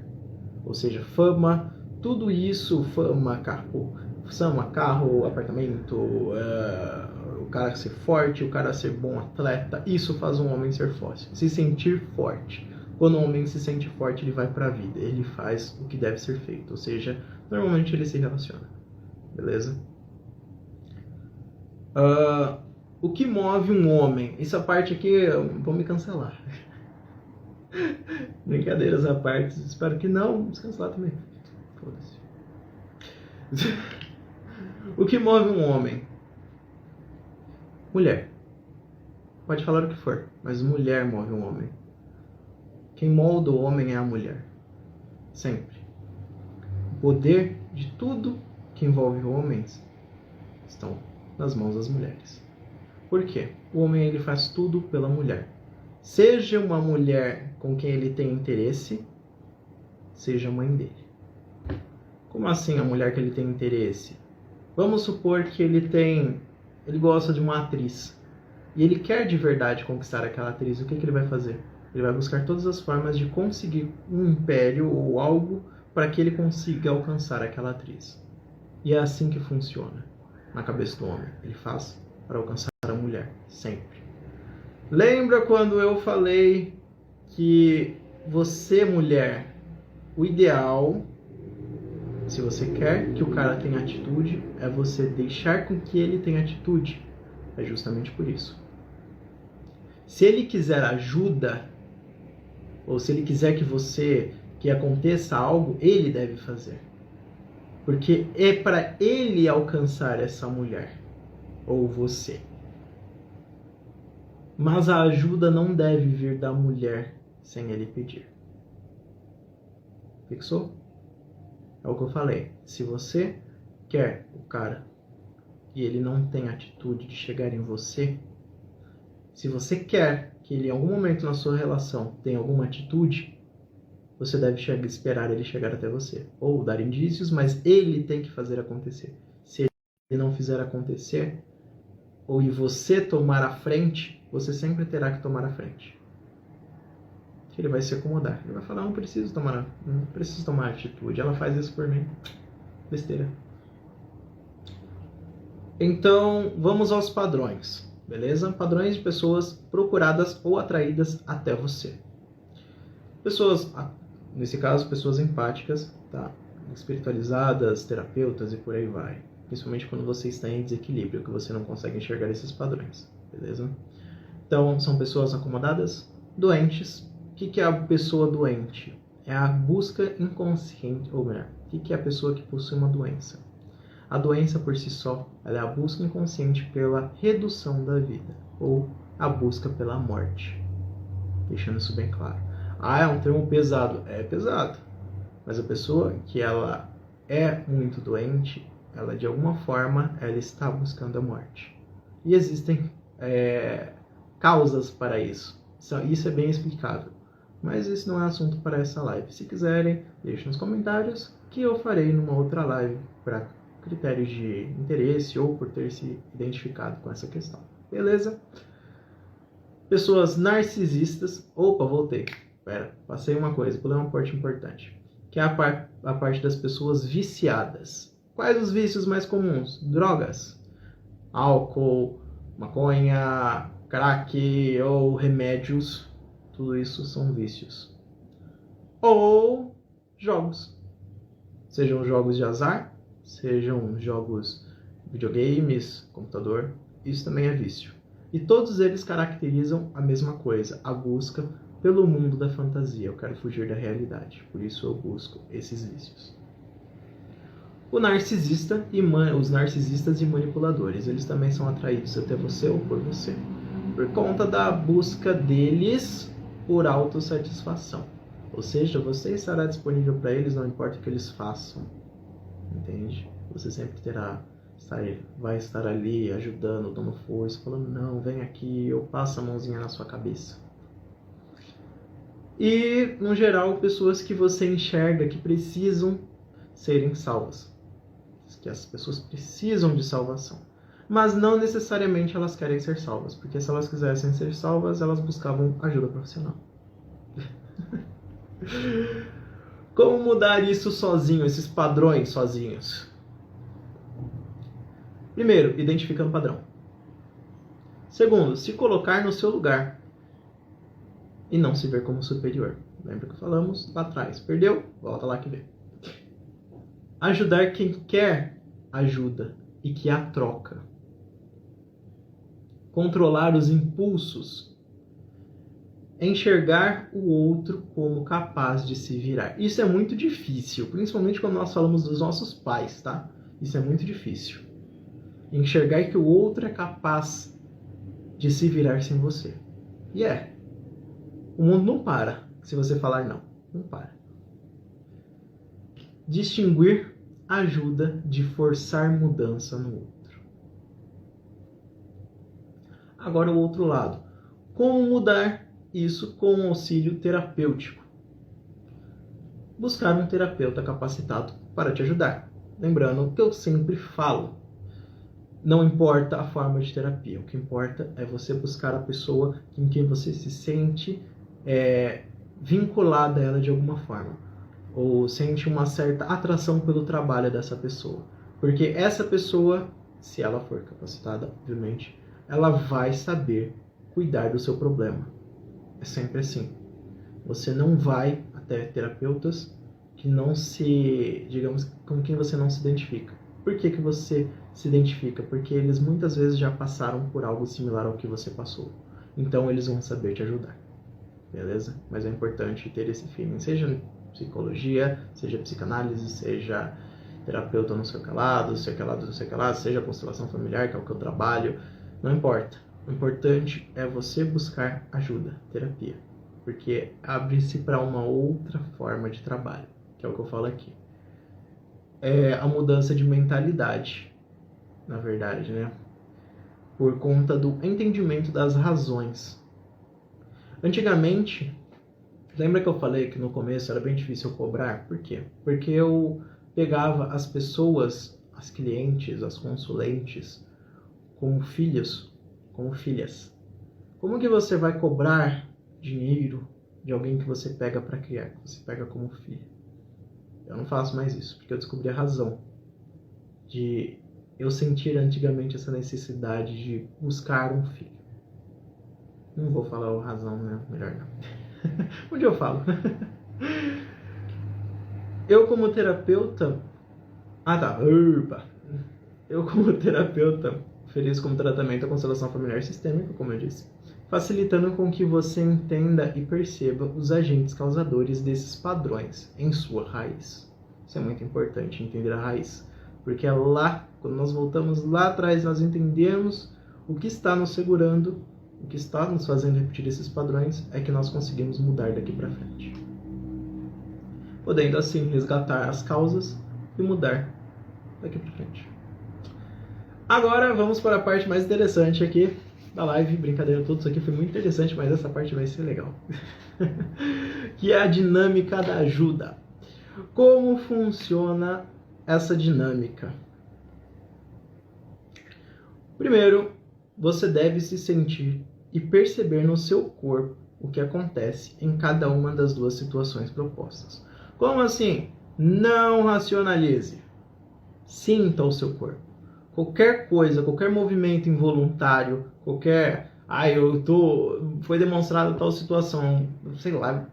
Ou seja, fama, tudo isso, fama, carro, apartamento, o cara ser forte, o cara ser bom atleta, isso faz um homem ser forte, se sentir forte. Quando um homem se sente forte, ele vai para a vida, ele faz o que deve ser feito, ou seja, normalmente ele se relaciona, beleza? O que move um homem? Essa parte aqui, vou me cancelar. Brincadeiras à parte, espero que não, vamos cancelar também. Foda-se. O que move um homem? Mulher. Pode falar o que for, mas mulher move um homem. Quem molda o homem é a mulher. Sempre. O poder de tudo que envolve homens estão nas mãos das mulheres. Por quê? O homem ele faz tudo pela mulher. Seja uma mulher com quem ele tem interesse, seja a mãe dele. Como assim a mulher que ele tem interesse? Vamos supor que ele gosta de uma atriz e ele quer de verdade conquistar aquela atriz. O que ele vai fazer? Ele vai buscar todas as formas de conseguir um império ou algo para que ele consiga alcançar aquela atriz. E é assim que funciona na cabeça do homem. Ele faz para alcançar a mulher, sempre. Lembra quando eu falei que você, mulher, o ideal, se você quer que o cara tenha atitude, é você deixar com que ele tenha atitude. É justamente por isso. Se ele quiser ajuda, ou se ele quiser que aconteça algo, ele deve fazer. Porque é para ele alcançar essa mulher, ou você. Mas a ajuda não deve vir da mulher sem ele pedir. Fixou? É o que eu falei. Se você quer o cara e ele não tem atitude de chegar em você, se você quer que ele em algum momento na sua relação tenha alguma atitude, você deve esperar ele chegar até você. Ou dar indícios, mas ele tem que fazer acontecer. Se ele não fizer acontecer, ou e você tomar a frente, você sempre terá que tomar a frente. Ele vai se acomodar. Ele vai falar, não preciso tomar atitude. Ela faz isso por mim. Besteira. Então, vamos aos padrões. Beleza? Padrões de pessoas procuradas ou atraídas até você. Pessoas, nesse caso, pessoas empáticas, tá? Espiritualizadas, terapeutas e por aí vai. Principalmente quando você está em desequilíbrio, que você não consegue enxergar esses padrões. Beleza? Então, são pessoas acomodadas, doentes. O que é a pessoa doente? É a busca inconsciente, ou melhor, o que é a pessoa que possui uma doença? A doença por si só, ela é a busca inconsciente pela redução da vida, ou a busca pela morte. Deixando isso bem claro. É um termo pesado. É pesado. Mas a pessoa que ela é muito doente, ela de alguma forma, ela está buscando a morte. E existem causas para isso. Isso é bem explicado. Mas esse não é assunto para essa live. Se quiserem, deixem nos comentários que eu farei numa outra live para critérios de interesse ou por ter se identificado com essa questão. Beleza? Pessoas narcisistas... Opa, voltei. Passei uma coisa, pulei uma parte importante. Que é a parte das pessoas viciadas. Quais os vícios mais comuns? Drogas. Álcool, maconha, crack ou remédios. Tudo isso são vícios. Ou jogos. Sejam jogos de azar, sejam jogos videogames, computador. Isso também é vício. E todos eles caracterizam a mesma coisa, a busca pelo mundo da fantasia. Eu quero fugir da realidade, por isso eu busco esses vícios. O narcisista e os narcisistas e manipuladores, eles também são atraídos até você ou por você, por conta da busca deles por autossatisfação. Ou seja, você estará disponível para eles, não importa o que eles façam. Entende? Você sempre vai estar ali ajudando, dando força, falando, não, vem aqui, eu passo a mãozinha na sua cabeça. E, no geral, pessoas que você enxerga que precisam serem salvas. Que as pessoas precisam de salvação. Mas não necessariamente elas querem ser salvas. Porque se elas quisessem ser salvas, elas buscavam ajuda profissional. Como mudar isso sozinho, esses padrões sozinhos? Primeiro, identificando o padrão. Segundo, se colocar no seu lugar. E não se ver como superior. Lembra que falamos lá atrás? Perdeu? Volta lá que vê. Ajudar quem quer ajuda e que a troca. Controlar os impulsos. Enxergar o outro como capaz de se virar. Isso é muito difícil, principalmente quando nós falamos dos nossos pais, tá? Isso é muito difícil. Enxergar que o outro é capaz de se virar sem você. E o mundo não para se você falar não. Não para. distinguir ajuda de forçar mudança no outro. Agora o outro lado. Como mudar isso com um auxílio terapêutico? Buscar um terapeuta capacitado para te ajudar. Lembrando o que eu sempre falo. Não importa a forma de terapia. O que importa é você buscar a pessoa em quem você se sente vinculada a ela de alguma forma. Ou sente uma certa atração pelo trabalho dessa pessoa. Porque essa pessoa, se ela for capacitada, obviamente, ela vai saber cuidar do seu problema. É sempre assim. Você não vai até terapeutas que não se, digamos, com quem você não se identifica. Por que você se identifica? Porque eles muitas vezes já passaram por algo similar ao que você passou. Então eles vão saber te ajudar. Beleza? Mas é importante ter esse feeling. Seja psicologia, seja psicanálise, seja terapeuta no seu calado, seja constelação familiar, que é o que eu trabalho. Não importa. O importante é você buscar ajuda, terapia. Porque abre-se para uma outra forma de trabalho, que é o que eu falo aqui. É a mudança de mentalidade, na verdade, né? Por conta do entendimento das razões. Antigamente, lembra que eu falei que no começo era bem difícil eu cobrar? Por quê? Porque eu pegava as pessoas, as clientes, as consulentes, como filhos, como filhas. Como que você vai cobrar dinheiro de alguém que você pega para criar, que você pega como filho? Eu não faço mais isso, porque eu descobri a razão de eu sentir antigamente essa necessidade de buscar um filho. Não vou falar a razão, né? Melhor não. Onde eu falo? Eu como terapeuta... Eu como terapeuta ofereço como tratamento a constelação familiar sistêmica, como eu disse, facilitando com que você entenda e perceba os agentes causadores desses padrões em sua raiz. Isso é muito importante, entender a raiz, porque é lá, quando nós voltamos lá atrás, nós entendemos o que está nos segurando, o que está nos fazendo repetir esses padrões, é que nós conseguimos mudar daqui para frente. Podendo assim resgatar as causas e mudar daqui para frente. Agora vamos para a parte mais interessante aqui da live. Brincadeira, tudo isso aqui foi muito interessante, mas essa parte vai ser legal. Que é a dinâmica da ajuda. Como funciona essa dinâmica? Primeiro, você deve se sentir e perceber no seu corpo o que acontece em cada uma das duas situações propostas. Como assim? Não racionalize. Sinta o seu corpo. Qualquer coisa, qualquer movimento involuntário, foi demonstrado tal situação, sei lá,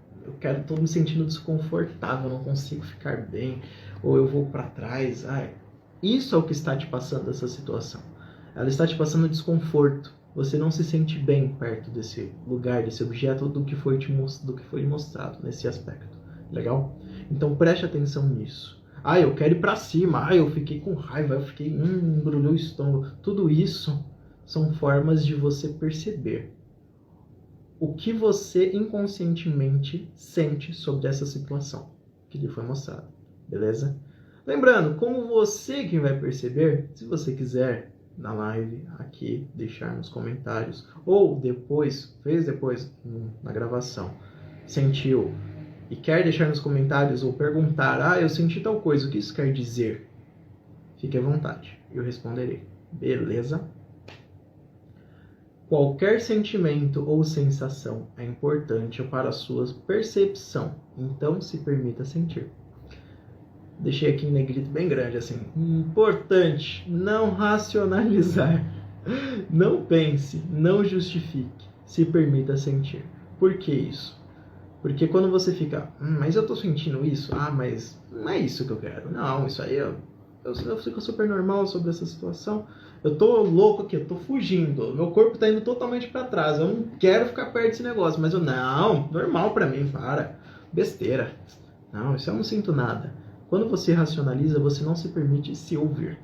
tô me sentindo desconfortável, não consigo ficar bem, ou eu vou para trás, isso é o que está te passando essa situação. Ela está te passando desconforto. Você não se sente bem perto desse lugar, desse objeto, do que foi mostrado nesse aspecto. Legal? Então preste atenção nisso. Eu quero ir pra cima. Eu fiquei com raiva. Eu fiquei... embrulhou o estômago. Tudo isso são formas de você perceber o que você inconscientemente sente sobre essa situação que lhe foi mostrada. Beleza? Lembrando, como você que vai perceber, se você quiser, na live aqui, deixar nos comentários, ou depois na gravação, sentiu e quer deixar nos comentários ou perguntar, eu senti tal coisa, o que isso quer dizer? Fique à vontade, eu responderei. Beleza? Qualquer sentimento ou sensação é importante para a sua percepção, então se permita sentir. Deixei aqui em negrito bem grande, assim. Importante, não racionalizar. Não pense, não justifique, se permita sentir. Por que isso? Porque quando você fica, mas eu tô sentindo isso? Mas não é isso que eu quero. Não, isso aí eu fico super normal sobre essa situação. Eu tô louco aqui, eu tô fugindo. Meu corpo tá indo totalmente para trás. Eu não quero ficar perto desse negócio. Mas não, normal pra mim, para. Besteira. Não, isso eu não sinto nada. Quando você racionaliza, você não se permite se ouvir.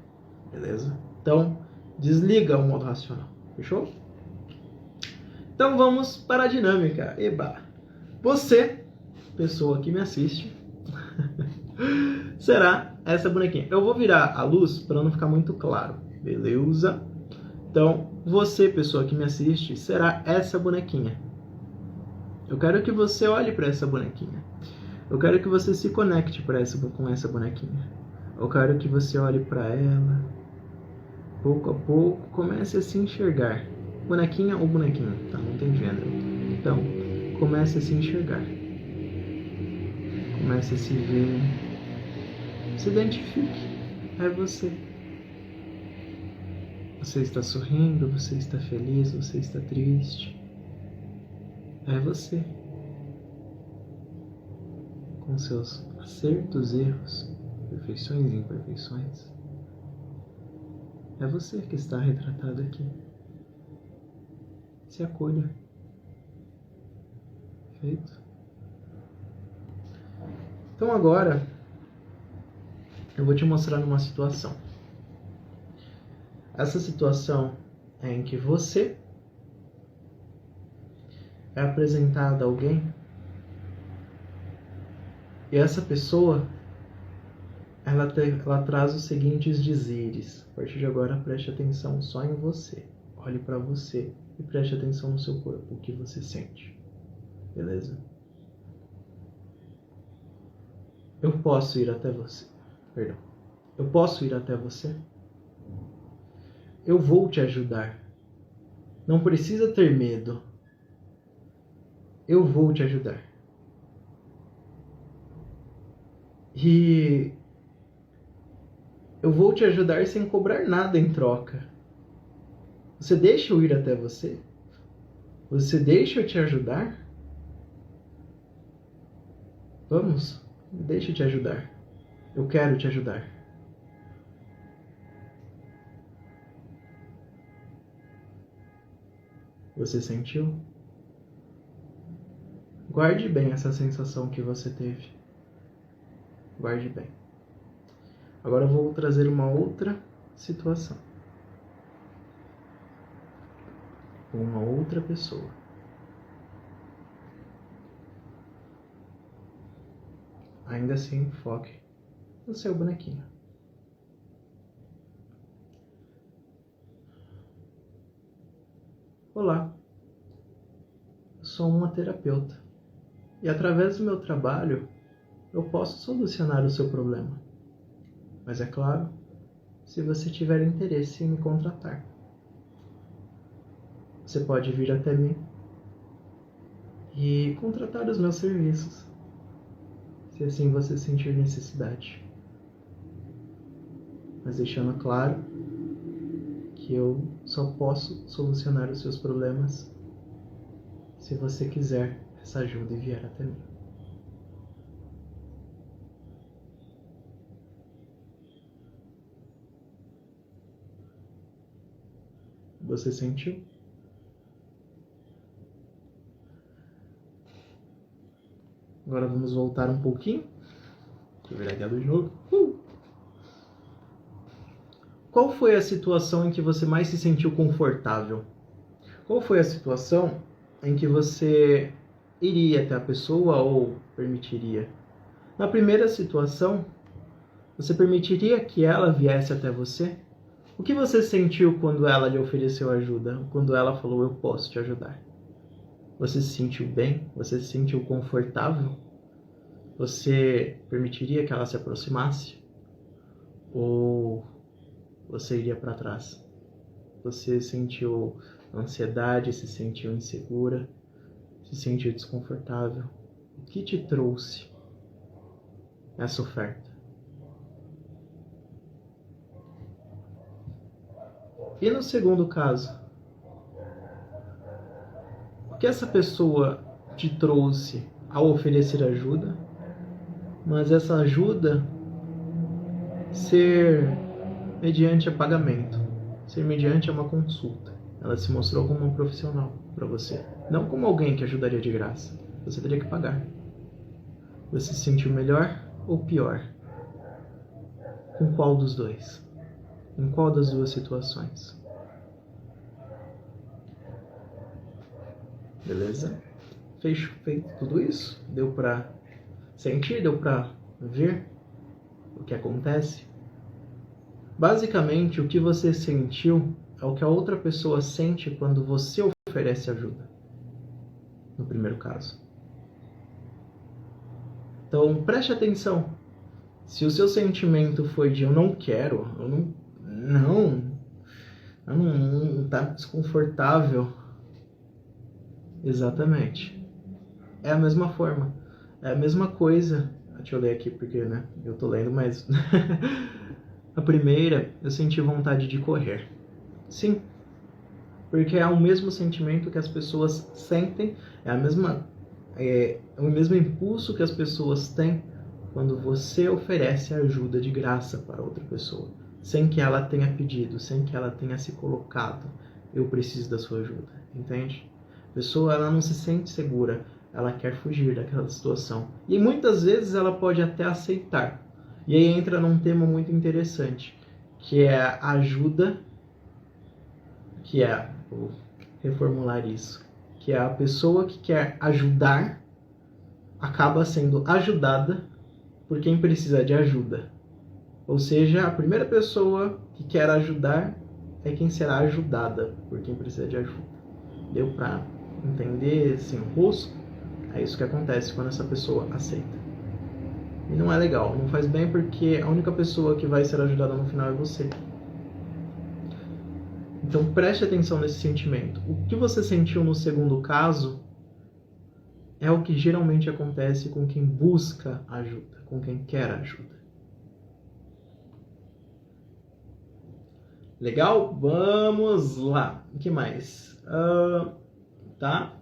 Beleza? Então, desliga o modo racional. Fechou? Então vamos para a dinâmica. Eba! Você, pessoa que me assiste, será essa bonequinha. Eu vou virar a luz para não ficar muito claro, beleza? Então, você, pessoa que me assiste, será essa bonequinha. Eu quero que você olhe para essa bonequinha. Eu quero que você se conecte com essa bonequinha. Eu quero que você olhe para ela. Pouco a pouco, comece a se enxergar. Bonequinha ou bonequinho? Tá, não tem gênero. Então, comece a se enxergar. Comece a se ver. Se identifique. É você. Você está sorrindo, você está feliz, você está triste. É você. Com seus acertos, erros, perfeições e imperfeições. É você que está retratado aqui. Se acolha. Feito? Então agora, eu vou te mostrar uma situação. Essa situação é em que você é apresentado a alguém e essa pessoa ela traz os seguintes dizeres. A partir de agora, preste atenção só em você. Olhe para você e preste atenção no seu corpo, o que você sente. Beleza? Eu posso ir até você. Perdão. Eu posso ir até você? Eu vou te ajudar. Não precisa ter medo. Eu vou te ajudar. E eu vou te ajudar sem cobrar nada em troca. Você deixa eu ir até você? Você deixa eu te ajudar? Vamos, deixa eu te ajudar. Eu quero te ajudar. Você sentiu? Guarde bem essa sensação que você teve. Guarde bem. Agora eu vou trazer uma outra situação. Uma outra pessoa. Ainda assim, foque no seu bonequinho. Olá, eu sou uma terapeuta e através do meu trabalho eu posso solucionar o seu problema. Mas é claro, se você tiver interesse em me contratar. Você pode vir até mim e contratar os meus serviços, se assim você sentir necessidade. Mas deixando claro que eu só posso solucionar os seus problemas se você quiser essa ajuda e vier até mim. Você sentiu? Agora vamos voltar um pouquinho. Deixa eu virar aqui a luz de novo. Qual foi a situação em que você mais se sentiu confortável? Qual foi a situação em que você iria até a pessoa ou permitiria? Na primeira situação, você permitiria que ela viesse até você? O que você sentiu quando ela lhe ofereceu ajuda? Quando ela falou, eu posso te ajudar? Você se sentiu bem? Você se sentiu confortável? Você permitiria que ela se aproximasse? Ou você iria para trás? Você sentiu ansiedade, se sentiu insegura, se sentiu desconfortável? O que te trouxe essa oferta? E no segundo caso, o que essa pessoa te trouxe ao oferecer ajuda, mas essa ajuda ser mediante a pagamento, ser mediante a uma consulta? Ela se mostrou como um profissional para você, não como alguém que ajudaria de graça. Você teria que pagar. Você se sentiu melhor ou pior? Com qual dos dois? Em qual das duas situações? Beleza? Feito tudo isso? Deu pra sentir? Deu pra ver? o que acontece? Basicamente, o que você sentiu é o que a outra pessoa sente quando você oferece ajuda. No primeiro caso. Então, preste atenção. Se o seu sentimento foi de eu não quero, tá desconfortável. Exatamente. É a mesma forma. É a mesma coisa. Deixa eu ler aqui porque, né? Eu tô lendo, mas... A primeira, eu senti vontade de correr. Sim. Porque é o mesmo sentimento que as pessoas sentem, é o mesmo impulso que as pessoas têm quando você oferece ajuda de graça para outra pessoa, sem que ela tenha pedido, sem que ela tenha se colocado, eu preciso da sua ajuda, entende? A pessoa, ela não se sente segura, ela quer fugir daquela situação. E muitas vezes ela pode até aceitar. E aí entra num tema muito interessante, que é a ajuda, vou reformular isso, que é a pessoa que quer ajudar, acaba sendo ajudada por quem precisa de ajuda. Ou seja, a primeira pessoa que quer ajudar é quem será ajudada por quem precisa de ajuda. Deu para entender esse enrosco? É isso que acontece quando essa pessoa aceita. E não é legal, não faz bem porque a única pessoa que vai ser ajudada no final é você. Então preste atenção nesse sentimento. O que você sentiu no segundo caso é o que geralmente acontece com quem busca ajuda, com quem quer ajuda. Legal? Vamos lá. O que mais? Tá,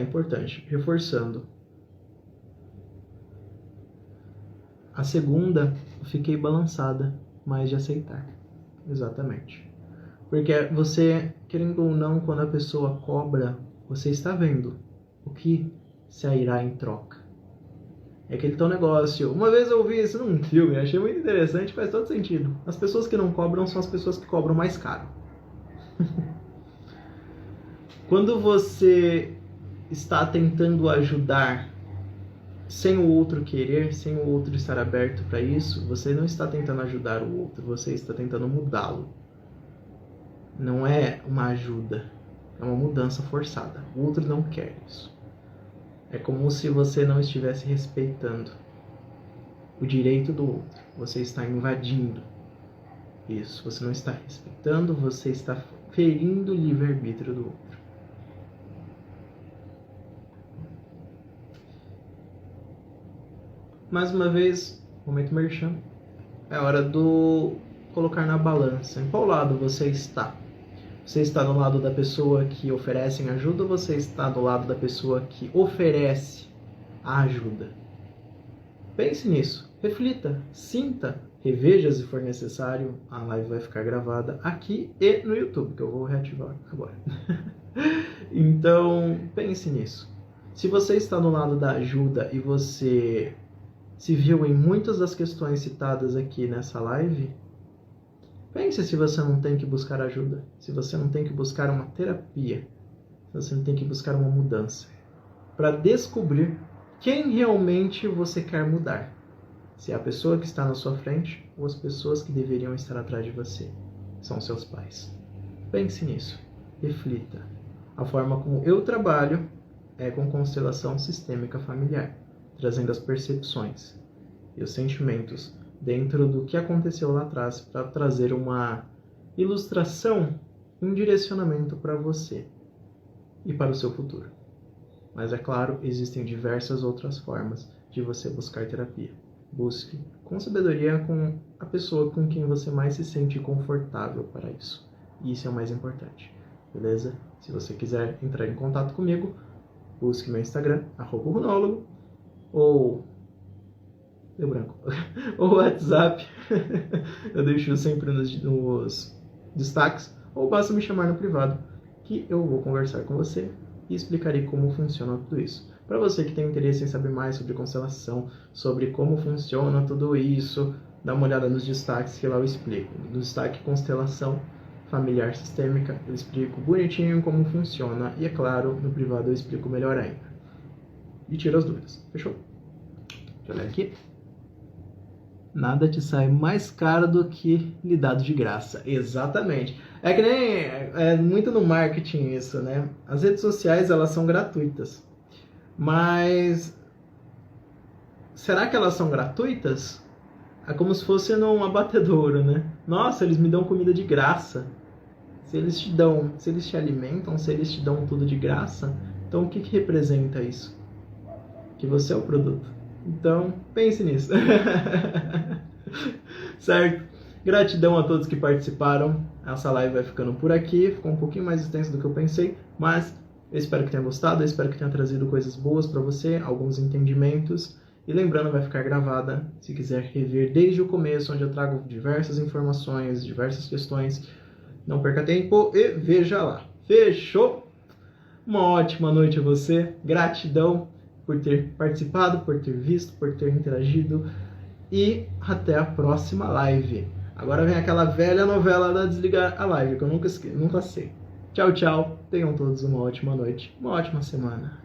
importante. Reforçando. A segunda, eu fiquei balançada, mas de aceitar. Exatamente. Porque você, querendo ou não, quando a pessoa cobra, você está vendo o que sairá em troca. É aquele teu negócio. Uma vez eu ouvi isso num filme, achei muito interessante, faz todo sentido. As pessoas que não cobram são as pessoas que cobram mais caro. Quando você está tentando ajudar sem o outro querer, sem o outro estar aberto para isso, você não está tentando ajudar o outro, você está tentando mudá-lo. Não é uma ajuda, é uma mudança forçada. O outro não quer isso. É como se você não estivesse respeitando o direito do outro. Você está invadindo isso. Você não está respeitando, você está ferindo o livre-arbítrio do outro. Mais uma vez, momento merchan. É hora do colocar na balança. Em qual lado você está? Você está do lado da pessoa que oferece ajuda ou você está do lado da pessoa que oferece a ajuda? Pense nisso, reflita, sinta, reveja se for necessário. A live vai ficar gravada aqui e no YouTube, que eu vou reativar agora. Então, pense nisso. Se você está do lado da ajuda e você se viu em muitas das questões citadas aqui nessa live, pense se você não tem que buscar ajuda, se você não tem que buscar uma terapia, se você não tem que buscar uma mudança, para descobrir quem realmente você quer mudar. Se é a pessoa que está na sua frente ou as pessoas que deveriam estar atrás de você, são seus pais. Pense nisso, reflita. A forma como eu trabalho é com constelação sistêmica familiar, trazendo as percepções e os sentimentos dentro do que aconteceu lá atrás para trazer uma ilustração, um direcionamento para você e para o seu futuro. Mas é claro, existem diversas outras formas de você buscar terapia. Busque com sabedoria com a pessoa com quem você mais se sente confortável para isso. E isso é o mais importante, beleza? Se você quiser entrar em contato comigo, busque meu Instagram, @runólogo, ou... deu branco. ou WhatsApp, eu deixo sempre nos destaques, ou basta me chamar no privado, que eu vou conversar com você e explicarei como funciona tudo isso. Para você que tem interesse em saber mais sobre constelação, sobre como funciona tudo isso, dá uma olhada nos destaques que lá eu explico. No destaque Constelação Familiar Sistêmica, eu explico bonitinho como funciona e, é claro, no privado eu explico melhor ainda. E tiro as dúvidas. Fechou? Deixa eu olhar aqui. Nada te sai mais caro do que lhe dado de graça. Exatamente. É que nem... É muito no marketing isso, né? As redes sociais, elas são gratuitas. Mas... será que elas são gratuitas? É como se fosse num abatedouro, né? Nossa, eles me dão comida de graça. Se eles te alimentam, se eles te dão tudo de graça, então o que representa isso? Que você é o produto. Então, pense nisso. Certo? Gratidão a todos que participaram. Essa live vai ficando por aqui. Ficou um pouquinho mais extensa do que eu pensei, mas eu espero que tenha gostado, eu espero que tenha trazido coisas boas para você, alguns entendimentos. E lembrando, vai ficar gravada, se quiser rever desde o começo, onde eu trago diversas informações, diversas questões. Não perca tempo e veja lá. Fechou? Uma ótima noite a você. Gratidão por ter participado, por ter visto, por ter interagido. E até a próxima live. Agora vem aquela velha novela da desligar a live, que eu nunca sei. Tchau, tchau. Tenham todos uma ótima noite, uma ótima semana.